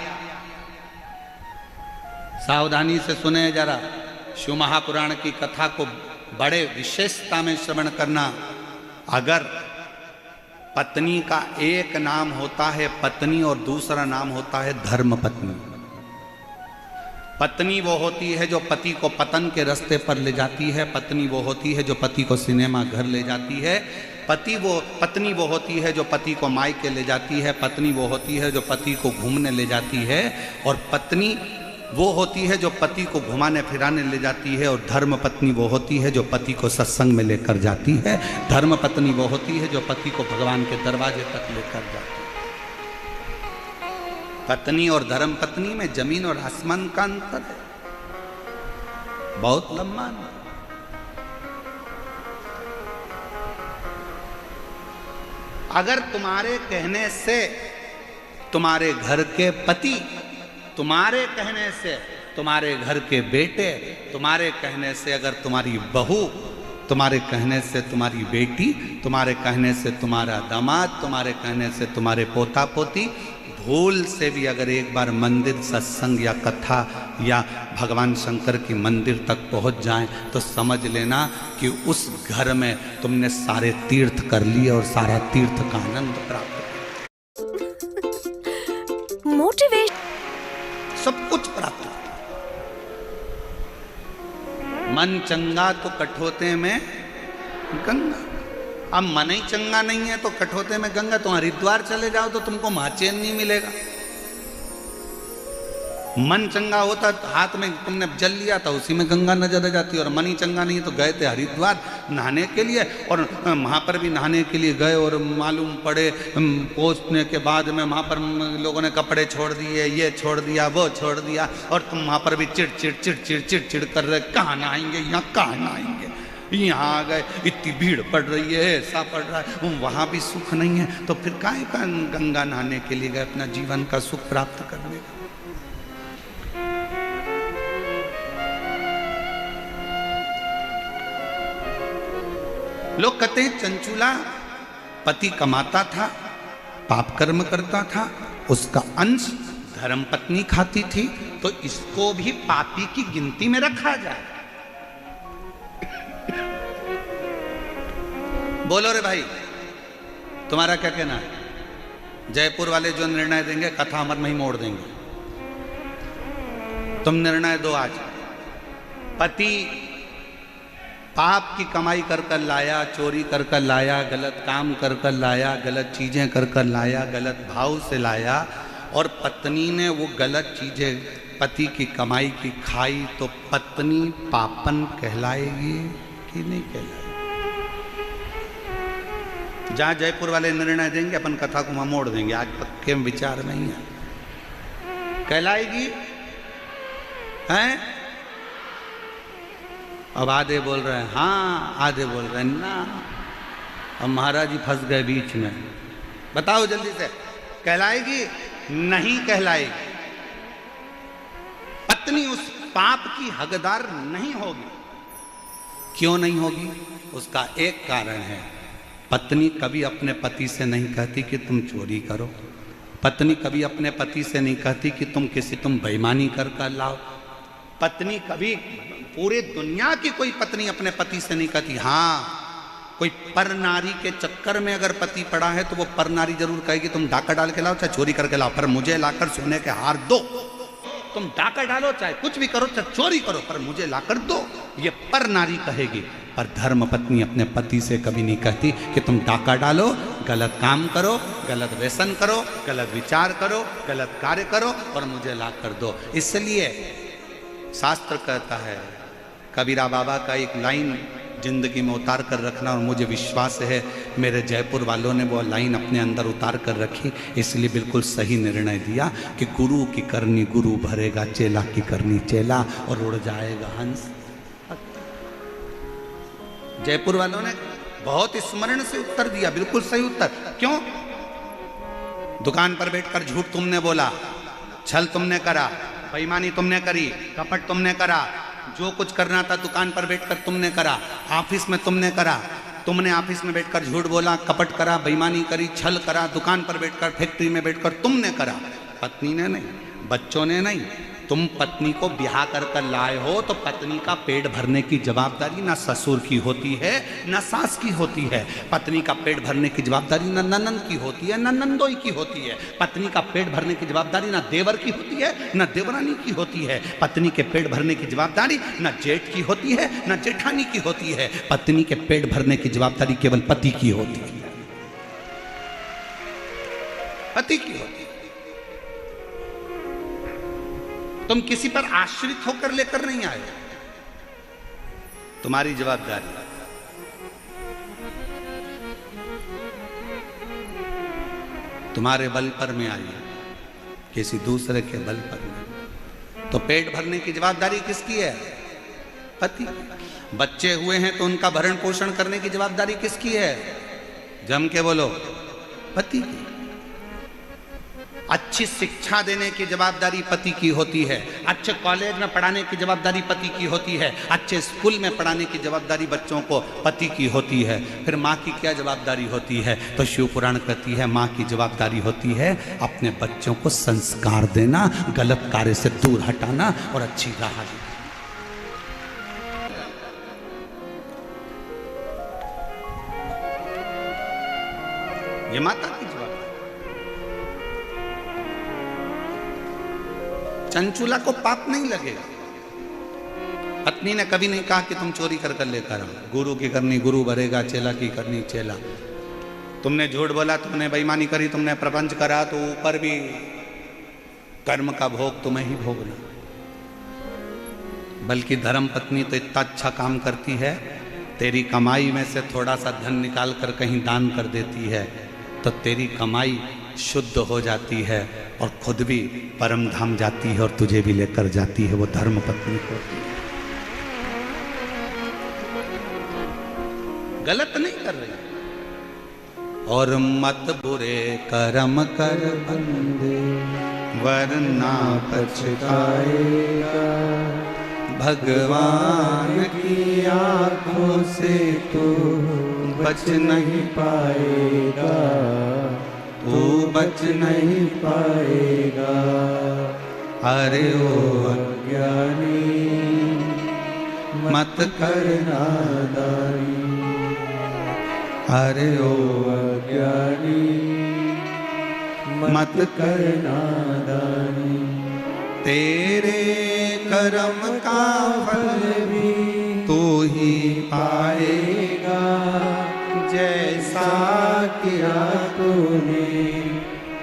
सावधानी से सुने जरा। शिव महापुराण की कथा को बड़े विशेषता में श्रवण करना। अगर पत्नी का एक नाम होता है पत्नी और दूसरा नाम होता है धर्म पत्नी। पत्नी वो होती है जो पति को पतन के रास्ते पर ले जाती है, पत्नी वो होती है जो पति को सिनेमा घर ले जाती है, पत्नी वो होती है जो पति को मायके ले जाती है, पत्नी वो होती है जो पति को घूमने ले जाती है, और पत्नी वो होती है जो पति को घुमाने फिराने ले जाती है, और धर्म पत्नी वो होती है जो पति को सत्संग में लेकर जाती है, धर्म पत्नी वो होती है जो पति को भगवान के दरवाजे तक लेकर जाती है। पत्नी और धर्म पत्नी में जमीन और आसमान का अंतर है, बहुत लंबा अंतर। अगर तुम्हारे कहने से तुम्हारे घर के पति, तुम्हारे कहने से तुम्हारे घर के बेटे, तुम्हारे कहने से अगर तुम्हारी बहू तुम्हारे कहने से तुम्हारी बेटी, तुम्हारे कहने से तुम्हारा दामाद, तुम्हारे कहने से तुम्हारे पोता पोती भूल से भी अगर एक बार मंदिर, सत्संग या कथा या भगवान शंकर की मंदिर तक पहुंच जाएं तो समझ लेना कि उस घर में तुमने सारे तीर्थ कर लिए और सारा तीर्थ का आनंद प्राप्त किया। मोटिवेट सब कुछ प्राप्त। मन चंगा तो कठोते में गंगा। अब मन ही चंगा नहीं है तो कठोते में गंगा। तुम हरिद्वार चले जाओ तो तुमको महाचैन नहीं मिलेगा। मन चंगा होता तो हाथ में तुमने जल लिया था, उसी में गंगा नजर आ जाती। और मन ही चंगा नहीं है तो गए थे हरिद्वार नहाने के लिए, और वहाँ पर भी नहाने के लिए गए और मालूम पड़े पहुँचने के बाद में वहाँ पर लोगों ने कपड़े छोड़ दिए, ये छोड़ दिया, वो छोड़ दिया, और तुम वहाँ पर भी चिड़ चिड़ चिड़ चिड़ चिड़ चिड़ कर रहे, कहाँ नहाएंगे, यहाँ कहाँ नहाएंगे, यहाँ आ गए, इतनी भीड़ पड़ रही है, ऐसा पड़ रहा है, वहाँ भी सुख नहीं है, तो फिर काहे का गंगा नहाने के लिए गए अपना जीवन का सुख प्राप्त करने का। लोग कहते हैं चंचूला पति कमाता था, पाप कर्म करता था, उसका अंश धर्म पत्नी खाती थी, तो इसको भी पापी की गिनती में रखा जाए। बोलो रे भाई, तुम्हारा क्या कहना है? जयपुर वाले जो निर्णय देंगे कथा अमर में ही मोड़ देंगे। तुम निर्णय दो आज। पति पाप की कमाई कर कर लाया, चोरी कर कर लाया, गलत काम कर कर लाया, गलत चीजें कर कर लाया, गलत भाव से लाया, और पत्नी ने वो गलत चीजें पति की कमाई की खाई, तो पत्नी पापन कहलाएगी कि नहीं कहलाएगी? जहाँ जयपुर वाले निर्णय देंगे अपन कथा को वहाँ मोड़ देंगे। आज तक के विचार नहीं है, कहलाएगी हैं? अब आधे बोल रहे हैं हाँ, आधे बोल रहे हैं ना। अब महाराज जी फंस गए बीच में। बताओ जल्दी से, कहलाएगी नहीं कहलाएगी? पत्नी उस पाप की हकदार नहीं होगी। क्यों नहीं होगी? उसका एक कारण है, पत्नी कभी अपने पति से नहीं कहती कि तुम चोरी करो। पत्नी कभी अपने पति से नहीं कहती कि तुम बेईमानी कर कर लाओ। पत्नी कभी, पूरे दुनिया की कोई पत्नी अपने पति से नहीं कहती। हाँ, कोई पर नारी के चक्कर में अगर पति पड़ा है तो वो पर नारी जरूर कहेगी तुम डाका डाल के लाओ, चाहे चोरी करके लाओ, पर मुझे लाकर सोने के हार दो। तुम डाका डालो, चाहे कुछ भी करो, चाहे चोरी करो, पर मुझे लाकर दो, ये पर नारी कहेगी। पर धर्म पत्नी अपने पति से कभी नहीं कहती कि तुम डाका डालो, गलत काम करो, गलत व्यसन करो, गलत विचार करो, गलत कार्य करो और मुझे लाकर दो। इसलिए शास्त्र कहता है, कबीरा बाबा का एक लाइन जिंदगी में उतार कर रखना, और मुझे विश्वास है मेरे जयपुर वालों ने वो लाइन अपने अंदर उतार कर रखी, इसलिए बिल्कुल सही निर्णय दिया कि गुरु की करनी गुरु भरेगा, चेला की करनी चेला, और उड़ जाएगा हंस। जयपुर वालों ने बहुत स्मरण से उत्तर दिया, बिल्कुल सही उत्तर। क्यों? दुकान पर बैठकर झूठ तुमने बोला, छल तुमने करा, बेईमानी तुमने करी, कपट तुमने करा, जो कुछ करना था दुकान पर बैठकर तुमने करा, ऑफिस में तुमने करा, तुमने ऑफिस में बैठकर झूठ बोला, कपट करा, बेईमानी करी, छल करा, दुकान पर बैठकर, फैक्ट्री में बैठकर तुमने करा। पत्नी ने नहीं, बच्चों ने नहीं। तुम पत्नी को ब्याह कर कर लाए हो तो पत्नी का पेट भरने की जवाबदारी ना ससुर की होती है ना सास की होती है। पत्नी का पेट भरने की जवाबदारी ना ननंद की होती है ना नंदोई की होती है। पत्नी का पेट भरने की जवाबदारी ना देवर की होती है ना देवरानी की होती है। पत्नी के पेट भरने की जवाबदारी ना जेठ की होती है ना जेठानी की होती है। पत्नी के पेट भरने की जवाबदारी केवल पति की होती है, पति की होती है। तुम किसी पर आश्रित होकर लेकर नहीं आए, तुम्हारी जवाबदारी। तुम्हारे बल पर में आई, किसी दूसरे के बल पर नहीं। तो पेट भरने की जवाबदारी किसकी है? पति। बच्चे हुए हैं तो उनका भरण पोषण करने की जवाबदारी किसकी है? जम के बोलो, पति की। अच्छी शिक्षा देने की जवाबदारी पति की होती है, अच्छे कॉलेज में पढ़ाने की जवाबदारी पति की होती है, अच्छे स्कूल में पढ़ाने की जवाबदारी बच्चों को पति की होती है। फिर माँ की क्या जवाबदारी होती है? तो शिव पुराण कहती है माँ की जवाबदारी होती है अपने बच्चों को संस्कार देना, गलत कार्य से दूर हटाना और अच्छी राह देना। ये माता की जवाबदारी। चंचुला को पाप नहीं लगेगा। पत्नी ने कभी नहीं कहा कि तुम चोरी कर कर लेकर आओ, गुरु की करनी गुरु भरेगा, चेला की करनी चेला। तुमने झूठ बोला, तुमने बेईमानी करी, तुमने प्रपंच करा, तो ऊपर भी कर्म का भोग तुम्हें ही भोगना। बल्कि धर्म पत्नी तो इतना अच्छा काम करती है, तेरी कमाई में से थोड़ा सा धन निकाल कर कहीं दान कर देती है, तो तेरी कमाई शुद्ध हो जाती है और खुद भी परम धाम जाती है और तुझे भी लेकर जाती है। वो धर्म पत्नी होती है, गलत नहीं कर रही। और मत बुरे कर्म कर बंदे वरना पछताएगा, भगवान की आंखों से तू बच नहीं पाएगा, तू बच नहीं पाएगा। अरे ओ अज्ञानी मत कर नादानी, अरे ओ अज्ञानी मत कर नादानी। तेरे कर्म का फल भी तू ही पाएगा, जैसा किया तूने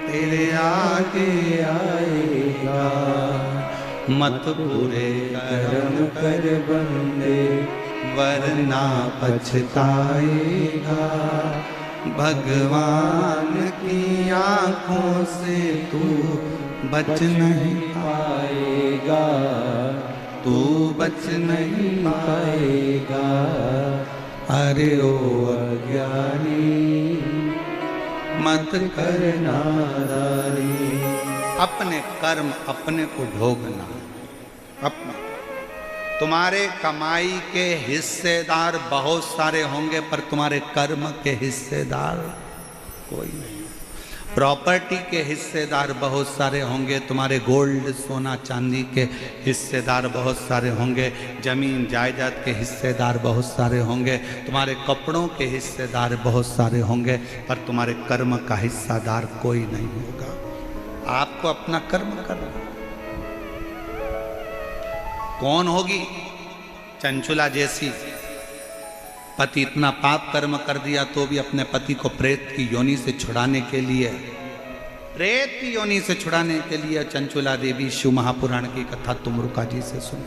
तेरे आगे आएगा। मत बुरे कर्म कर बंदे वरना पछताएगा, भगवान की आंखों से तू बच नहीं पाएगा, तू बच नहीं पाएगा। अरे ओ अज्ञानी मत कर नादानी। अपने कर्म अपने को भोगना, अपना। तुम्हारे कमाई के हिस्सेदार बहुत सारे होंगे पर तुम्हारे कर्म के हिस्सेदार कोई नहीं। प्रॉपर्टी के हिस्सेदार बहुत सारे होंगे, तुम्हारे गोल्ड सोना चांदी के हिस्सेदार बहुत सारे होंगे, जमीन जायदाद के हिस्सेदार बहुत सारे होंगे, तुम्हारे कपड़ों के हिस्सेदार बहुत सारे होंगे, पर तुम्हारे कर्म का हिस्सेदार कोई नहीं होगा। आपको अपना कर्म करना। कौन होगी चंचुला जैसी? पति इतना पाप कर्म कर दिया तो भी अपने पति को प्रेत की योनि से छुड़ाने के लिए, प्रेत की योनि से छुड़ाने के लिए चंचुला देवी शिव महापुराण की कथा तुमरुका जी से सुन।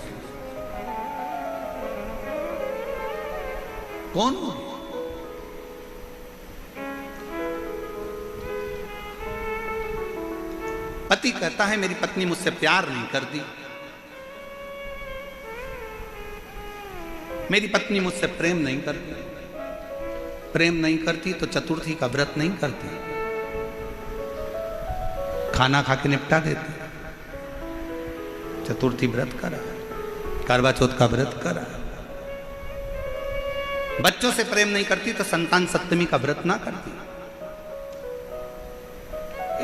कौन? पति कहता है मेरी पत्नी मुझसे प्यार नहीं करती, मेरी पत्नी मुझसे प्रेम नहीं करती। प्रेम नहीं करती तो चतुर्थी का व्रत नहीं करती, खाना खा के निपटा देती। चतुर्थी व्रत करा, करवा चौथ का व्रत करा। बच्चों से प्रेम नहीं करती तो संतान सप्तमी का व्रत ना करती।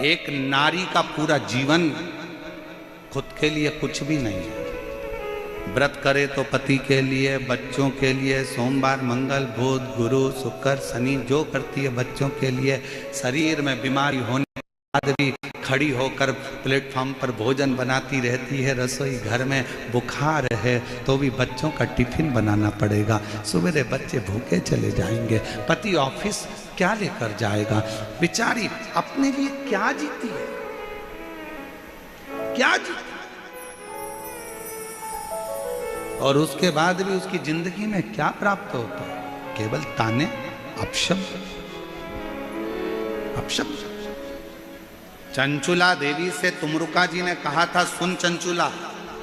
एक नारी का पूरा जीवन खुद के लिए कुछ भी नहीं है। व्रत करे तो पति के लिए, बच्चों के लिए, सोमवार मंगल बुध गुरु शुक्र शनि जो करती है बच्चों के लिए। शरीर में बीमारी होने के बाद भी खड़ी होकर प्लेटफॉर्म पर भोजन बनाती रहती है, रसोई घर में बुखार है तो भी बच्चों का टिफिन बनाना पड़ेगा। सवेरे बच्चे भूखे चले जाएंगे, पति ऑफिस क्या लेकर जाएगा? बेचारी अपने लिए क्या जीती है, क्या जीती? और उसके बाद भी उसकी जिंदगी में क्या प्राप्त होता है? केवल ताने, अपशब्द, अपशब्द। चंचुला देवी से तुमरुका जी ने कहा था, सुन चंचुला,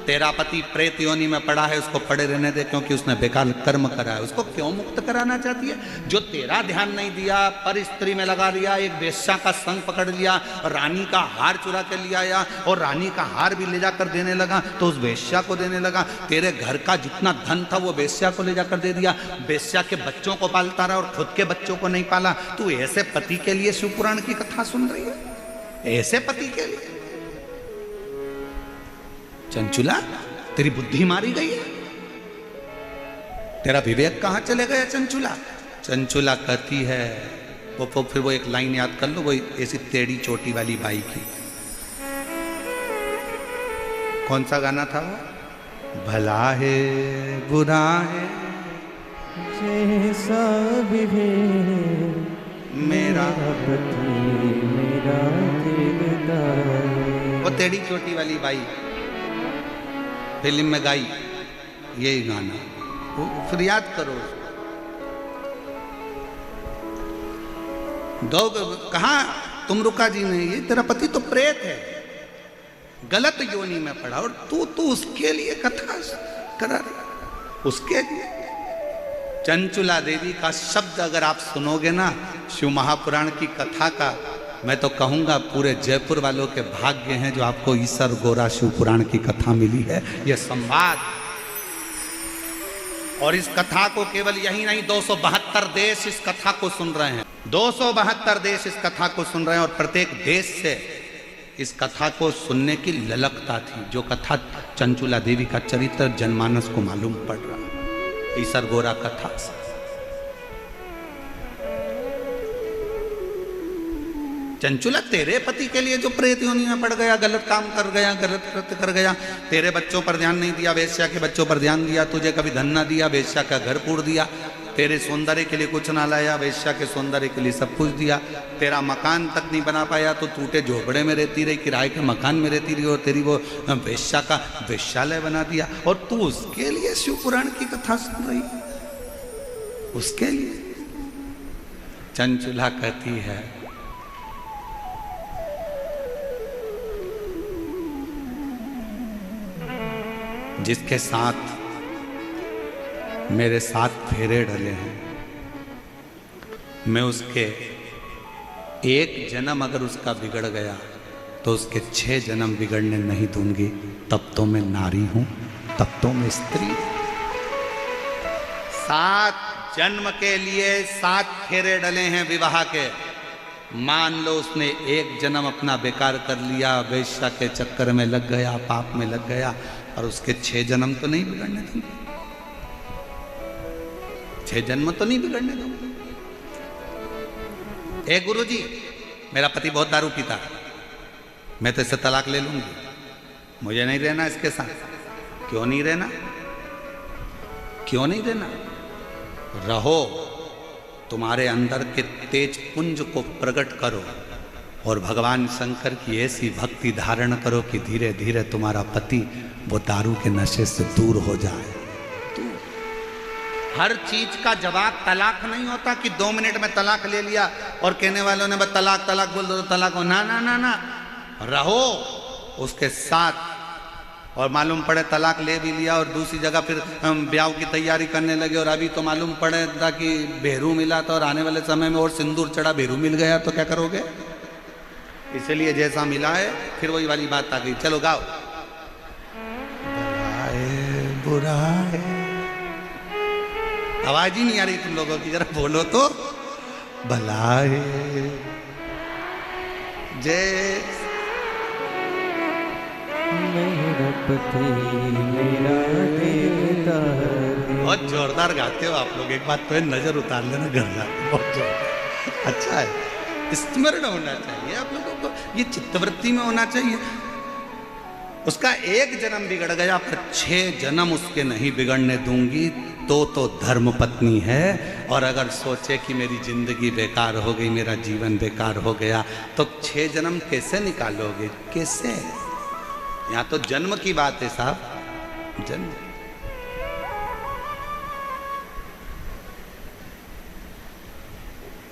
तेरा पति प्रेत योनि में पड़ा है, उसको पड़े रहने दे, क्योंकि उसने बेकार कर्म करा है। उसको क्यों मुक्त कराना चाहती है? जो तेरा ध्यान नहीं दिया, पर स्त्री में लगा दिया, एक वेश्या का संग पकड़ लिया, रानी का हार चुरा के ले आया और रानी का हार भी ले जाकर देने लगा, तो उस वेश्या को देने लगा। तेरे घर का जितना धन था वो वेश्या को ले जाकर दे दिया, वेश्या के बच्चों को पालता रहा और खुद के बच्चों को नहीं पाला। तू ऐसे पति के लिए शिव पुराण की कथा सुन रही है? ऐसे पति के लिए? चंचुला, तेरी बुद्धि मारी गई है, तेरा विवेक कहां चले गया चंचुला? चंचुला कहती है, वो फिर वो एक लाइन याद कर लो, वो ऐसी टेढ़ी चोटी वाली बाई की। कौन सा गाना था वो? भला है बुरा है जैसा भी है मेरा पति मेरा दिलदार। वो टेढ़ी चोटी वाली बाई फिल्म में गाई यही गाना, फिर याद करो। दो कहा तुम रुका जी नहीं, ये तेरा पति तो प्रेत है, गलत योनि में पड़ा, और तू उसके लिए कथा करा रही, उसके लिए। चंचुला देवी का शब्द अगर आप सुनोगे ना शिव महापुराण की कथा का, मैं तो कहूंगा पूरे जयपुर वालों के भाग्य हैं जो आपको ईसर गोरा शिव पुराण की कथा मिली है, यह संवाद। और इस कथा को केवल यही नहीं, 272 देश इस कथा को सुन रहे हैं, 272 देश इस कथा को सुन रहे हैं, और प्रत्येक देश से इस कथा को सुनने की ललकता थी। जो कथा चंचुला देवी का चरित्र जनमानस को मालूम पड़ रहा है ईसर गोरा कथा से। चंचुला, तेरे पति के लिए जो प्रेत योनि में पड़ गया, गलत काम कर गया, गलत कृत्य कर गया, तेरे बच्चों पर ध्यान नहीं दिया, वेश्या के बच्चों पर ध्यान दिया, तुझे कभी धन ना दिया, वेश्या का घर पूर दिया, तेरे सौंदर्य के लिए कुछ ना लाया, वेश्या के सौंदर्य के लिए सब कुछ दिया, तेरा मकान तक नहीं बना पाया तो टूटे झोपड़े में रहती रही, किराए के मकान में रहती रही, और तेरी वो वेश्या का वेश्यालय बना दिया, और तू उसके लिए शिव पुराण की कथा सुन रही, उसके लिए। चंचुला कहती है, जिसके साथ मेरे 7 फेरे डले हैं, मैं उसके एक जन्म अगर उसका बिगड़ गया तो उसके 6 जन्म बिगड़ने नहीं दूंगी। तब तो मैं नारी हूं, तब तो मैं स्त्री। 7 जन्म के लिए 7 फेरे डले हैं विवाह के। मान लो उसने एक जन्म अपना बेकार कर लिया, वेश्या के चक्कर में लग गया, पाप में लग गया, और उसके 6 जन्म तो नहीं बिगड़ने दूंगी, 6 जन्म तो नहीं बिगड़ने दूंगी। ए गुरुजी, मेरा पति बहुत दारू पीता, मैं तो इससे तलाक ले लूंगी, मुझे नहीं रहना इसके साथ। क्यों नहीं रहना? क्यों नहीं रहना? रहो, तुम्हारे अंदर के तेज पुंज को प्रकट करो और भगवान शंकर की ऐसी भक्ति धारण करो कि धीरे धीरे तुम्हारा पति वो दारू के नशे से दूर हो जाए। तो हर चीज का जवाब तलाक नहीं होता कि 2 मिनट में तलाक ले लिया और कहने वालों ने बस तलाक तलाक बोल दो तो तलाक हो। ना ना ना ना, रहो उसके साथ, और मालूम पड़े तलाक ले भी लिया और दूसरी जगह फिर हम ब्याह की तैयारी करने लगे, और अभी तो मालूम पड़े था कि बेरू मिला था और आने वाले समय में और सिंदूर चढ़ा बेरू मिल गया, तो क्या करोगे? इसलिए जैसा मिला है फिर वही वाली बात आ गई। चलो गाओ। बुरा है, बुरा है। आवाज ही नहीं आ रही तुम लोगों की, जरा बोलो तो। भला है जय मेरा पति मेरा दिलदार। बहुत जोरदार गाते हो आप लोग। एक बात तो है, नजर उतार लेना घर जाके, बहुत जोरदार। अच्छा है, स्मरण होना चाहिए आप लोगों को, ये चित्तवृत्ति में होना चाहिए। उसका एक जन्म बिगड़ गया पर 6 जन्म उसके नहीं बिगड़ने दूंगी, तो धर्म पत्नी है। और अगर सोचे कि मेरी जिंदगी बेकार हो गई, मेरा जीवन बेकार हो गया, तो 6 जन्म कैसे निकालोगे? कैसे? यहाँ तो जन्म की बात है साहब, जन्म।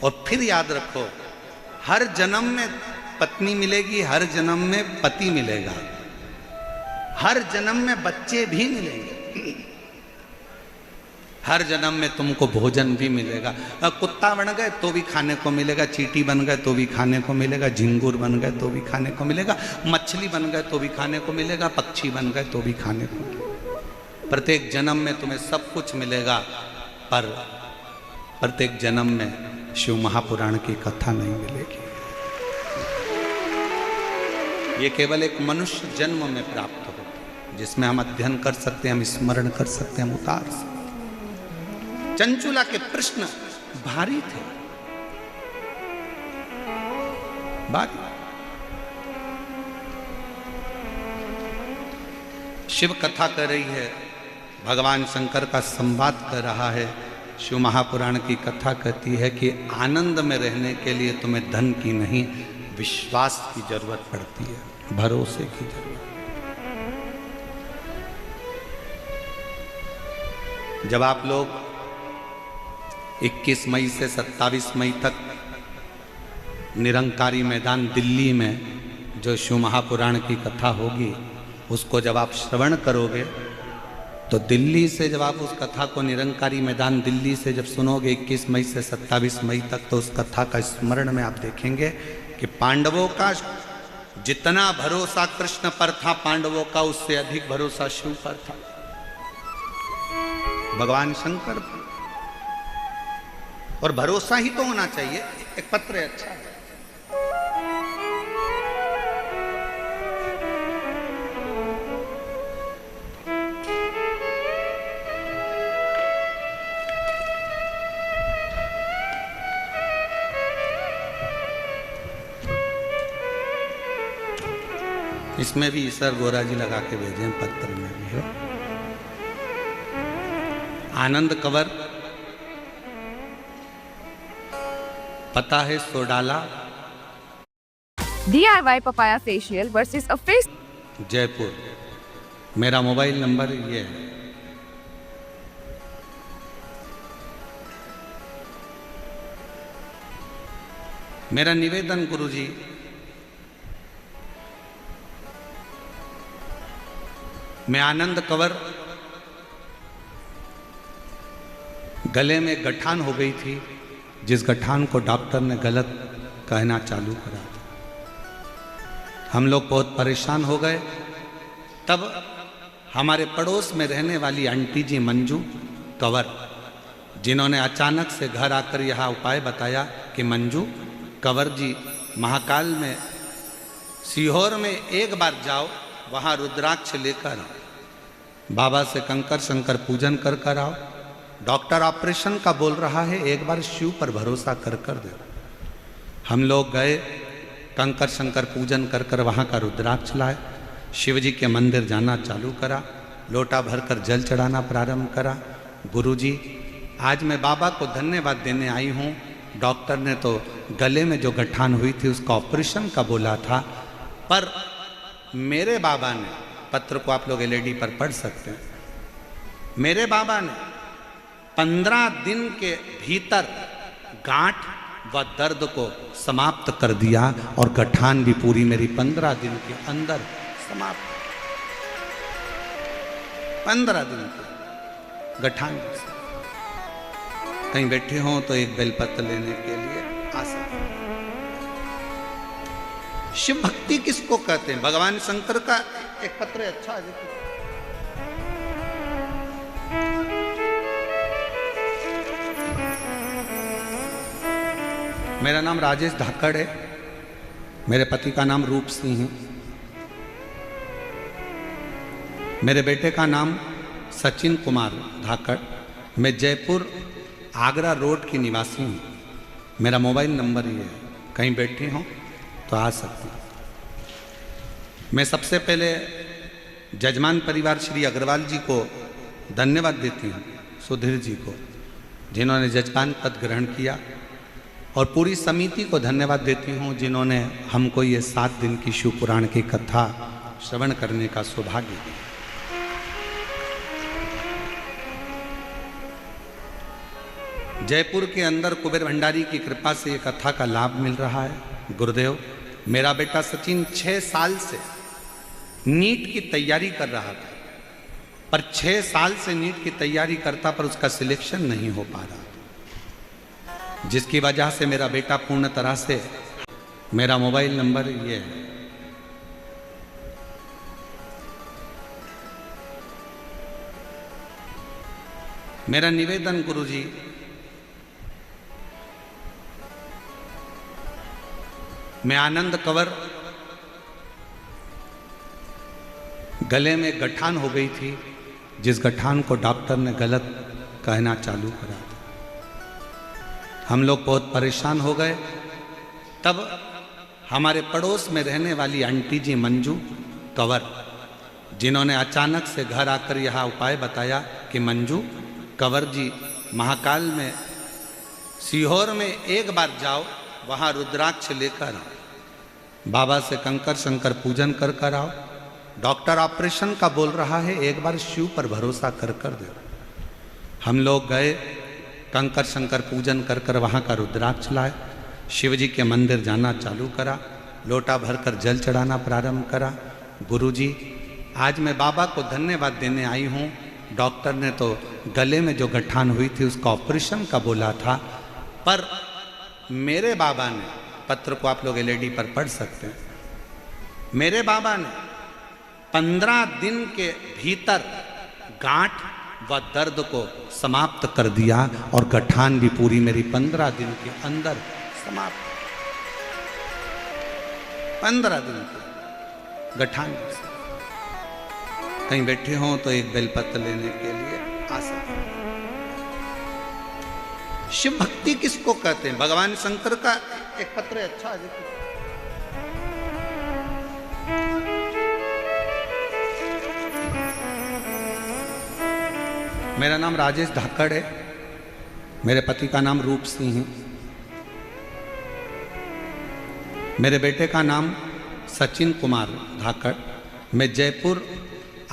और फिर याद रखो, हर जन्म में पत्नी मिलेगी, हर जन्म में पति मिलेगा, हर जन्म में बच्चे भी मिलेंगे, हर जन्म में तुमको भोजन भी मिलेगा। कुत्ता बन गए तो भी खाने को मिलेगा, चींटी बन गए तो भी खाने को मिलेगा, झिंगुर बन गए तो भी खाने को मिलेगा, मछली बन गए तो भी खाने को मिलेगा, पक्षी बन गए तो भी खाने को मिलेगा। प्रत्येक जन्म में तुम्हें सब कुछ मिलेगा, पर प्रत्येक जन्म में शिव महापुराण की कथा नहीं मिलेगी। ये केवल एक मनुष्य जन्म में प्राप्त होती है, जिसमें हम अध्ययन कर सकते हैं, हम स्मरण कर सकते हैं, हम उतार सकते हैं। चंचुला के प्रश्न भारी थे, भारी। शिव कथा कर रही है, भगवान शंकर का संवाद कर रहा है। शिव महापुराण की कथा कहती है कि आनंद में रहने के लिए तुम्हें धन की नहीं, विश्वास की जरूरत पड़ती है, भरोसे की जरूरत। जब आप लोग 21 मई से 27 मई तक निरंकारी मैदान दिल्ली में जो शिव महापुराण की कथा होगी, उसको जब आप श्रवण करोगे तो दिल्ली से जब आप उस कथा को निरंकारी मैदान दिल्ली से जब सुनोगे 21 मई से 27 मई तक, तो उस कथा का स्मरण में आप देखेंगे कि पांडवों का जितना भरोसा कृष्ण पर था, पांडवों का उससे अधिक भरोसा शिव पर था, भगवान शंकर पर। और भरोसा ही तो होना चाहिए। एक पत्र है, अच्छा है। इसमें भी ईश्वर गोरा जी लगा के भेजे हैं, पत्र में भी है। आनंद कंवर पता है सो डाला। DIY papaya facial versus a face. Jaipur. मेरा मोबाइल नंबर ये है। मेरा निवेदन गुरुजी, मैं आनंद कंवर, गले में गठान हो गई थी, जिस गठान को डॉक्टर ने गलत कहना चालू करा था। हम लोग बहुत परेशान हो गए। तब हमारे पड़ोस में रहने वाली आंटी जी मंजू कंवर, जिन्होंने अचानक से घर आकर यह उपाय बताया कि मंजू कंवर जी, महाकाल में सीहोर में एक बार जाओ, वहाँ रुद्राक्ष लेकर आओ, बाबा से कंकर शंकर पूजन कर कर आओ, डॉक्टर ऑपरेशन का बोल रहा है, एक बार शिव पर भरोसा कर कर दे। हम लोग गए, कंकर शंकर पूजन कर कर वहाँ का रुद्राक्ष लाए, शिव जी के मंदिर जाना चालू करा, लोटा भरकर जल चढ़ाना प्रारंभ करा। गुरुजी, आज मैं बाबा को धन्यवाद देने आई हूँ। डॉक्टर ने तो गले में जो गठान हुई थी उसका ऑपरेशन का बोला था, पर मेरे बाबा ने, पत्र को आप लोग LED पर पढ़ सकते हैं, मेरे बाबा ने 15 दिन के भीतर गांठ व दर्द को समाप्त कर दिया, और गठान भी पूरी मेरी 15 दिन के अंदर समाप्त। 15 दिन के गठान। कहीं बैठे हों तो एक बेलपत्र लेने के लिए आ सकते। शिव भक्ति किसको कहते हैं? भगवान शंकर का एक पत्र अच्छा है। मेरा नाम राजेश धाकड़ है, मेरे पति का नाम रूप सिंह है, मेरे बेटे का नाम सचिन कुमार धाकड़। मैं जयपुर आगरा रोड की निवासी हूँ। मेरा मोबाइल नंबर ये है, कहीं बैठे हों तो आ सकते हैं। मैं सबसे पहले जजमान परिवार श्री अग्रवाल जी को धन्यवाद देती हूँ, सुधीर जी को, जिन्होंने जजमान पद ग्रहण किया, और पूरी समिति को धन्यवाद देती हूँ जिन्होंने हमको ये 7 दिन की शिव पुराण की कथा श्रवण करने का सौभाग्य दिया। जयपुर के अंदर कुबेर भंडारी की कृपा से ये कथा का लाभ मिल रहा है। गुरुदेव, मेरा बेटा सचिन 6 साल से नीट की तैयारी कर रहा था, पर 6 साल से नीट की तैयारी करता पर उसका सिलेक्शन नहीं हो पा रहा, जिसकी वजह से मेरा बेटा पूर्ण तरह से, मेरा मोबाइल नंबर ये है, मेरा निवेदन गुरुजी, मैं आनंद कंवर, गले में गठान हो गई थी, जिस गठान को डॉक्टर ने गलत कहना चालू करा था। हम लोग बहुत परेशान हो गए। तब हमारे पड़ोस में रहने वाली आंटी जी मंजू कंवर, जिन्होंने अचानक से घर आकर यह उपाय बताया कि मंजू कंवर जी, महाकाल में सीहोर में एक बार जाओ, वहाँ रुद्राक्ष लेकर आओ, बाबा से कंकर शंकर पूजन कर कर आओ, डॉक्टर ऑपरेशन का बोल रहा है, एक बार शिव पर भरोसा कर कर दो। हम लोग गए, कंकर शंकर पूजन कर कर वहाँ का रुद्राक्ष लाए, शिव जी के मंदिर जाना चालू करा, लोटा भरकर जल चढ़ाना प्रारंभ करा। गुरुजी, आज मैं बाबा को धन्यवाद देने आई हूँ। डॉक्टर ने तो गले में जो गठान हुई थी उसका ऑपरेशन का बोला था, पर मेरे बाबा ने, पत्र को आप लोग एलईडी पर पढ़ सकते हैं, मेरे बाबा ने 15 दिन के भीतर गांठ व दर्द को समाप्त कर दिया और गठान भी पूरी मेरी 15 दिन के अंदर समाप्त। 15 दिन के गठान। कहीं बैठे हों तो एक बेलपत्र लेने के लिए आ सकते हैं। शिव भक्ति किसको कहते हैं? भगवान शंकर का एक पत्र है, अच्छा है। मेरा नाम राजेश धाकड़ है, मेरे पति का नाम रूप सिंह है, मेरे बेटे का नाम सचिन कुमार धाकड़। मैं जयपुर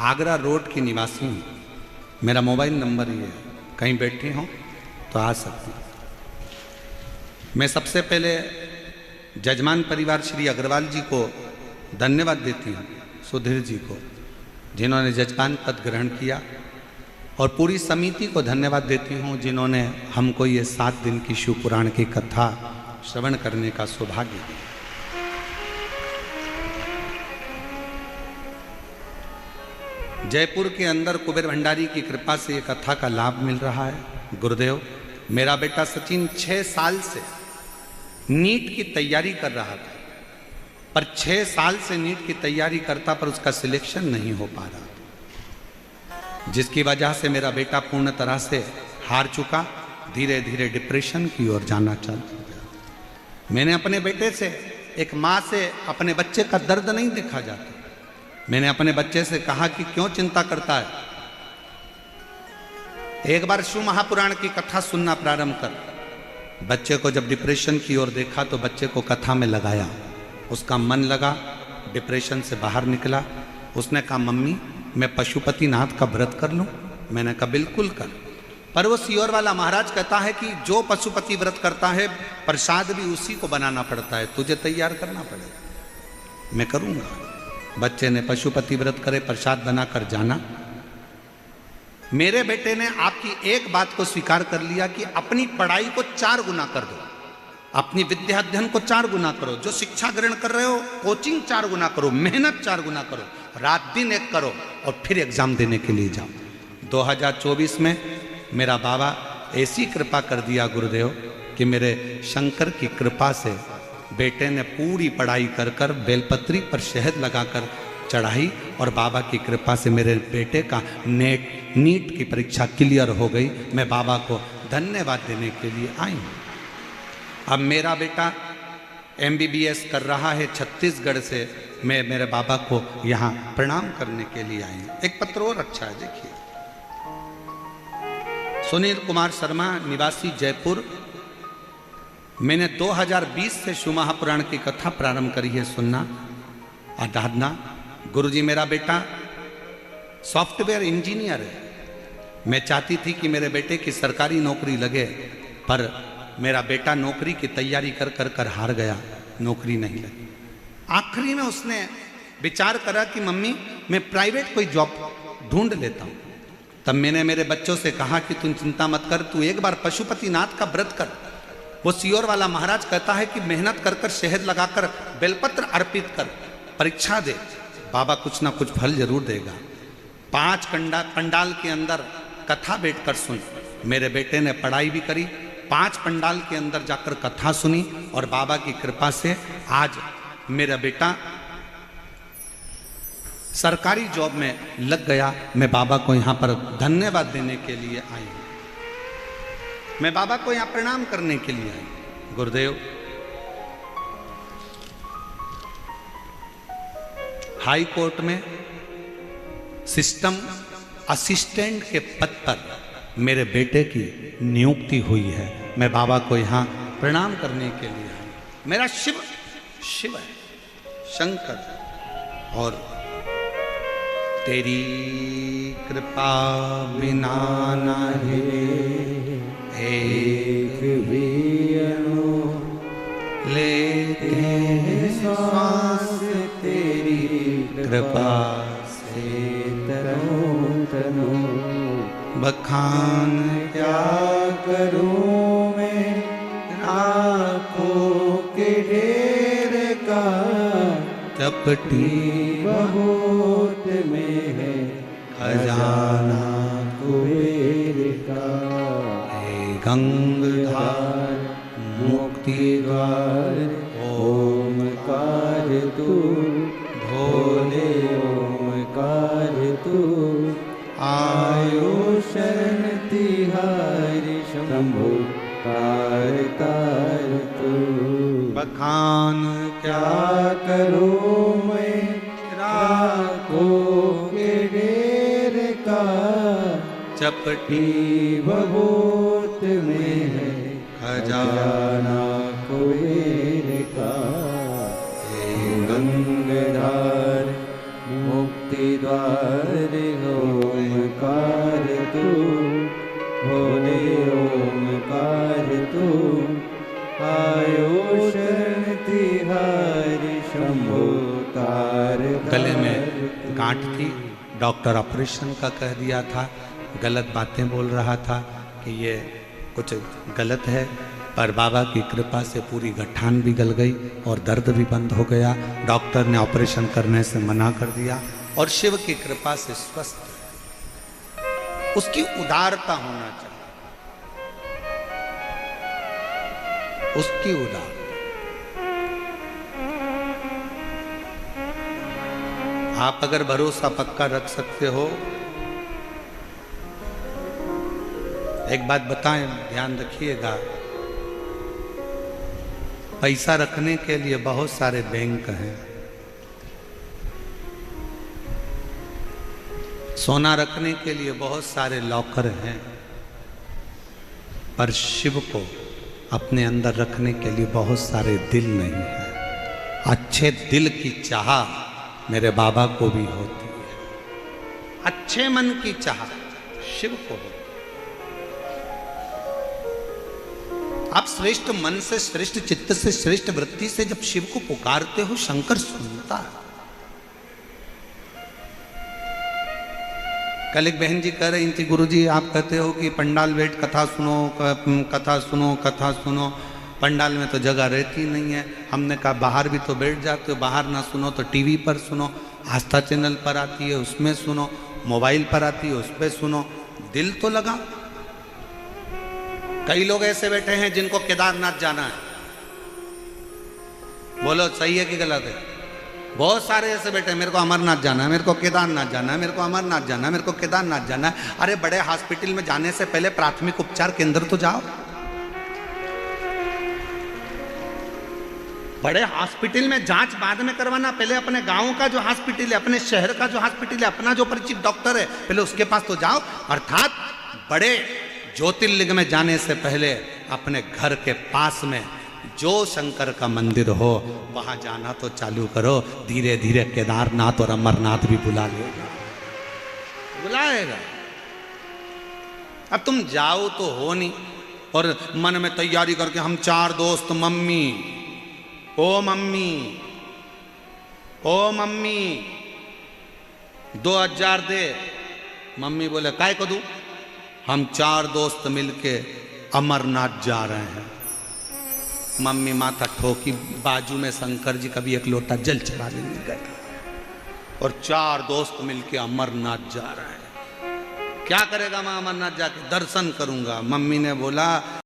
आगरा रोड की निवासी हूँ। मेरा मोबाइल नंबर ये है, कहीं बैठी हों तो आ सकते हैं। मैं सबसे पहले जजमान परिवार श्री अग्रवाल जी को धन्यवाद देती हूँ, सुधीर जी को, जिन्होंने जजमान पद ग्रहण किया, और पूरी समिति को धन्यवाद देती हूँ जिन्होंने हमको ये 7 दिन की शिव पुराण की कथा श्रवण करने का सौभाग्य दिया। जयपुर के अंदर कुबेर भंडारी की कृपा से ये कथा का लाभ मिल रहा है। गुरुदेव, मेरा बेटा सचिन 6 साल से नीट की तैयारी कर रहा था, पर 6 साल से नीट की तैयारी करता पर उसका सिलेक्शन नहीं हो पा रहा, जिसकी वजह से मेरा बेटा पूर्ण तरह से हार चुका, धीरे धीरे डिप्रेशन की ओर जाना चालू हो गया। मैंने अपने बेटे से, एक माँ से अपने बच्चे का दर्द नहीं देखा जाता। मैंने अपने बच्चे से कहा कि क्यों चिंता करता है, एक बार शिव महापुराण की कथा सुनना प्रारंभ कर। बच्चे को जब डिप्रेशन की ओर देखा तो बच्चे को कथा में लगाया, उसका मन लगा, डिप्रेशन से बाहर निकला। उसने कहा, मम्मी मैं पशुपतिनाथ का व्रत कर लूं? मैंने कहा बिल्कुल कर। पर वो सीहोर वाला महाराज कहता है कि जो पशुपति व्रत करता है प्रसाद भी उसी को बनाना पड़ता है, तुझे तैयार करना पड़ेगा। मैं करूँगा। बच्चे ने पशुपति व्रत करे, प्रसाद बनाकर जाना। मेरे बेटे ने आपकी एक बात को स्वीकार कर लिया कि अपनी पढ़ाई को 4 गुना कर दो, अपनी विद्या अध्ययन को 4 गुना करो, जो शिक्षा ग्रहण कर रहे हो कोचिंग 4 गुना करो, मेहनत 4 गुना करो, रात दिन एक करो और फिर एग्जाम देने के लिए जाओ। 2024 में मेरा बाबा ऐसी कृपा कर दिया गुरुदेव कि मेरे शंकर की कृपा से बेटे ने पूरी पढ़ाई कर कर बेलपत्री पर शहद लगाकर चढ़ाई, और बाबा की कृपा से मेरे बेटे का नीट की परीक्षा क्लियर हो गई। मैं बाबा को धन्यवाद देने के लिए आई हूँ। अब मेरा बेटा MBBS कर रहा है छत्तीसगढ़ से। मैं मेरे बाबा को यहाँ प्रणाम करने के लिए आई हूँ। एक पत्र और अच्छा है, देखिए। सुनील कुमार शर्मा, निवासी जयपुर। मैंने 2020 से शिव महापुराण की कथा प्रारंभ करी है सुनना, आराधना। गुरुजी, मेरा बेटा सॉफ्टवेयर इंजीनियर है। मैं चाहती थी कि मेरे बेटे की सरकारी नौकरी लगे, पर मेरा बेटा नौकरी की तैयारी कर कर कर हार गया, नौकरी नहीं लगी। आखिरी में उसने विचार करा कि मम्मी मैं प्राइवेट कोई जॉब ढूंढ लेता हूँ। तब मैंने मेरे बच्चों से कहा कि तुम चिंता मत कर, तू एक बार पशुपतिनाथ का व्रत कर। वो सियोर वाला महाराज कहता है कि मेहनत कर कर शहद लगाकर बेलपत्र अर्पित कर, परीक्षा दे, बाबा कुछ ना कुछ फल जरूर देगा। 5 पंडाल के अंदर कथा बैठकर सुन। मेरे बेटे ने पढ़ाई भी करी, 5 पंडाल के अंदर जाकर कथा सुनी और बाबा की कृपा से आज मेरा बेटा सरकारी जॉब में लग गया। मैं बाबा को यहाँ पर धन्यवाद देने के लिए आई हूँ, मैं बाबा को यहाँ प्रणाम करने के लिए आई। गुरुदेव, हाई कोर्ट में सिस्टम असिस्टेंट के पद पर मेरे बेटे की नियुक्ति हुई है। मैं बाबा को यहाँ प्रणाम करने के लिए आई। मेरा शिव शिव है, शंकर। और तेरी कृपा बिना नहीं एक भी लेते हैं श्वास, तेरी कृपा से तनो तनो बखान क्या करूं मैं आँखों के ढेर का, चपटी बहुत में है खजाना कुबेर का। हे गंगाधार मुक्ति द्वार, ओमकार तू भोले, ओमकार तू आयो शरण तिहारी शंभो, कार कार तू। बखान क्या क्या करूं मैं राखों के ढेर का, चपटी बहुत में है खजाना कुबेर का। हे गंगाधार मुक्ति द्वार, ओमकार तू भोले, ओमकार तू आयो शरण तिहारी शंभो, कार। गले में गांठ थी, डॉक्टर ऑपरेशन का कह दिया था, गलत बातें बोल रहा था कि ये कुछ गलत है, पर बाबा की कृपा से पूरी गठान भी गल गई और दर्द भी बंद हो गया। डॉक्टर ने ऑपरेशन करने से मना कर दिया और शिव की कृपा से स्वस्थ। उसकी उदारता होना चाहिए, उसकी उदार। आप अगर भरोसा पक्का रख सकते हो, एक बात बताएं, ध्यान रखिएगा, पैसा रखने के लिए बहुत सारे बैंक हैं, सोना रखने के लिए बहुत सारे लॉकर हैं, पर शिव को अपने अंदर रखने के लिए बहुत सारे दिल नहीं है। अच्छे दिल की चाह मेरे बाबा को भी होती है, अच्छे मन की चाह शिव को होती है। आप श्रेष्ठ मन से, श्रेष्ठ चित्त से, श्रेष्ठ वृत्ति से जब शिव को पुकारते हो, शंकर सुनता है। कल एक बहन जी कह रही थी, गुरुजी आप कहते हो कि पंडाल बैठ कथा सुनो, कथा सुनो, कथा सुनो, पंडाल में तो जगह रहती नहीं है। हमने कहा बाहर भी तो बैठ जाते हो, बाहर ना सुनो तो टीवी पर सुनो, आस्था चैनल पर आती है उसमें सुनो, मोबाइल पर आती है उस पर सुनो, दिल तो लगा। कई लोग ऐसे बैठे हैं जिनको केदारनाथ जाना है, बोलो सही है कि गलत है? बहुत सारे ऐसे बैठे हैं, मेरे को अमरनाथ जाना है, मेरे को केदारनाथ जाना है, मेरे को अमरनाथ जाना है, मेरे को केदारनाथ जाना है। अरे बड़े हॉस्पिटल में जाने से पहले प्राथमिक उपचार केंद्र तो जाओ। बड़े हॉस्पिटल में जांच बाद में करवाना, पहले अपने गांव का जो हॉस्पिटल है, अपने शहर का जो हॉस्पिटल है, अपना जो परिचित डॉक्टर है, पहले उसके पास तो जाओ। अर्थात बड़े ज्योतिर्लिंग में जाने से पहले अपने घर के पास में जो शंकर का मंदिर हो वहां जाना तो चालू करो। धीरे धीरे केदारनाथ और अमरनाथ भी बुला लेगा, बुलाएगा। अब तुम जाओ तो हो नहीं, और मन में तैयारी करके हम 4 दोस्त, मम्मी, ओ मम्मी, ओ मम्मी 2000 दे। मम्मी बोले काय को दूं? हम 4 दोस्त मिलके अमरनाथ जा रहे हैं। मम्मी माथा ठोकी, बाजू में शंकर जी कभी एक लोटा जल चढ़ा लेने गए और 4 दोस्त मिलके अमरनाथ जा रहे हैं। क्या करेगा मैं अमरनाथ जाके? दर्शन करूंगा। मम्मी ने बोला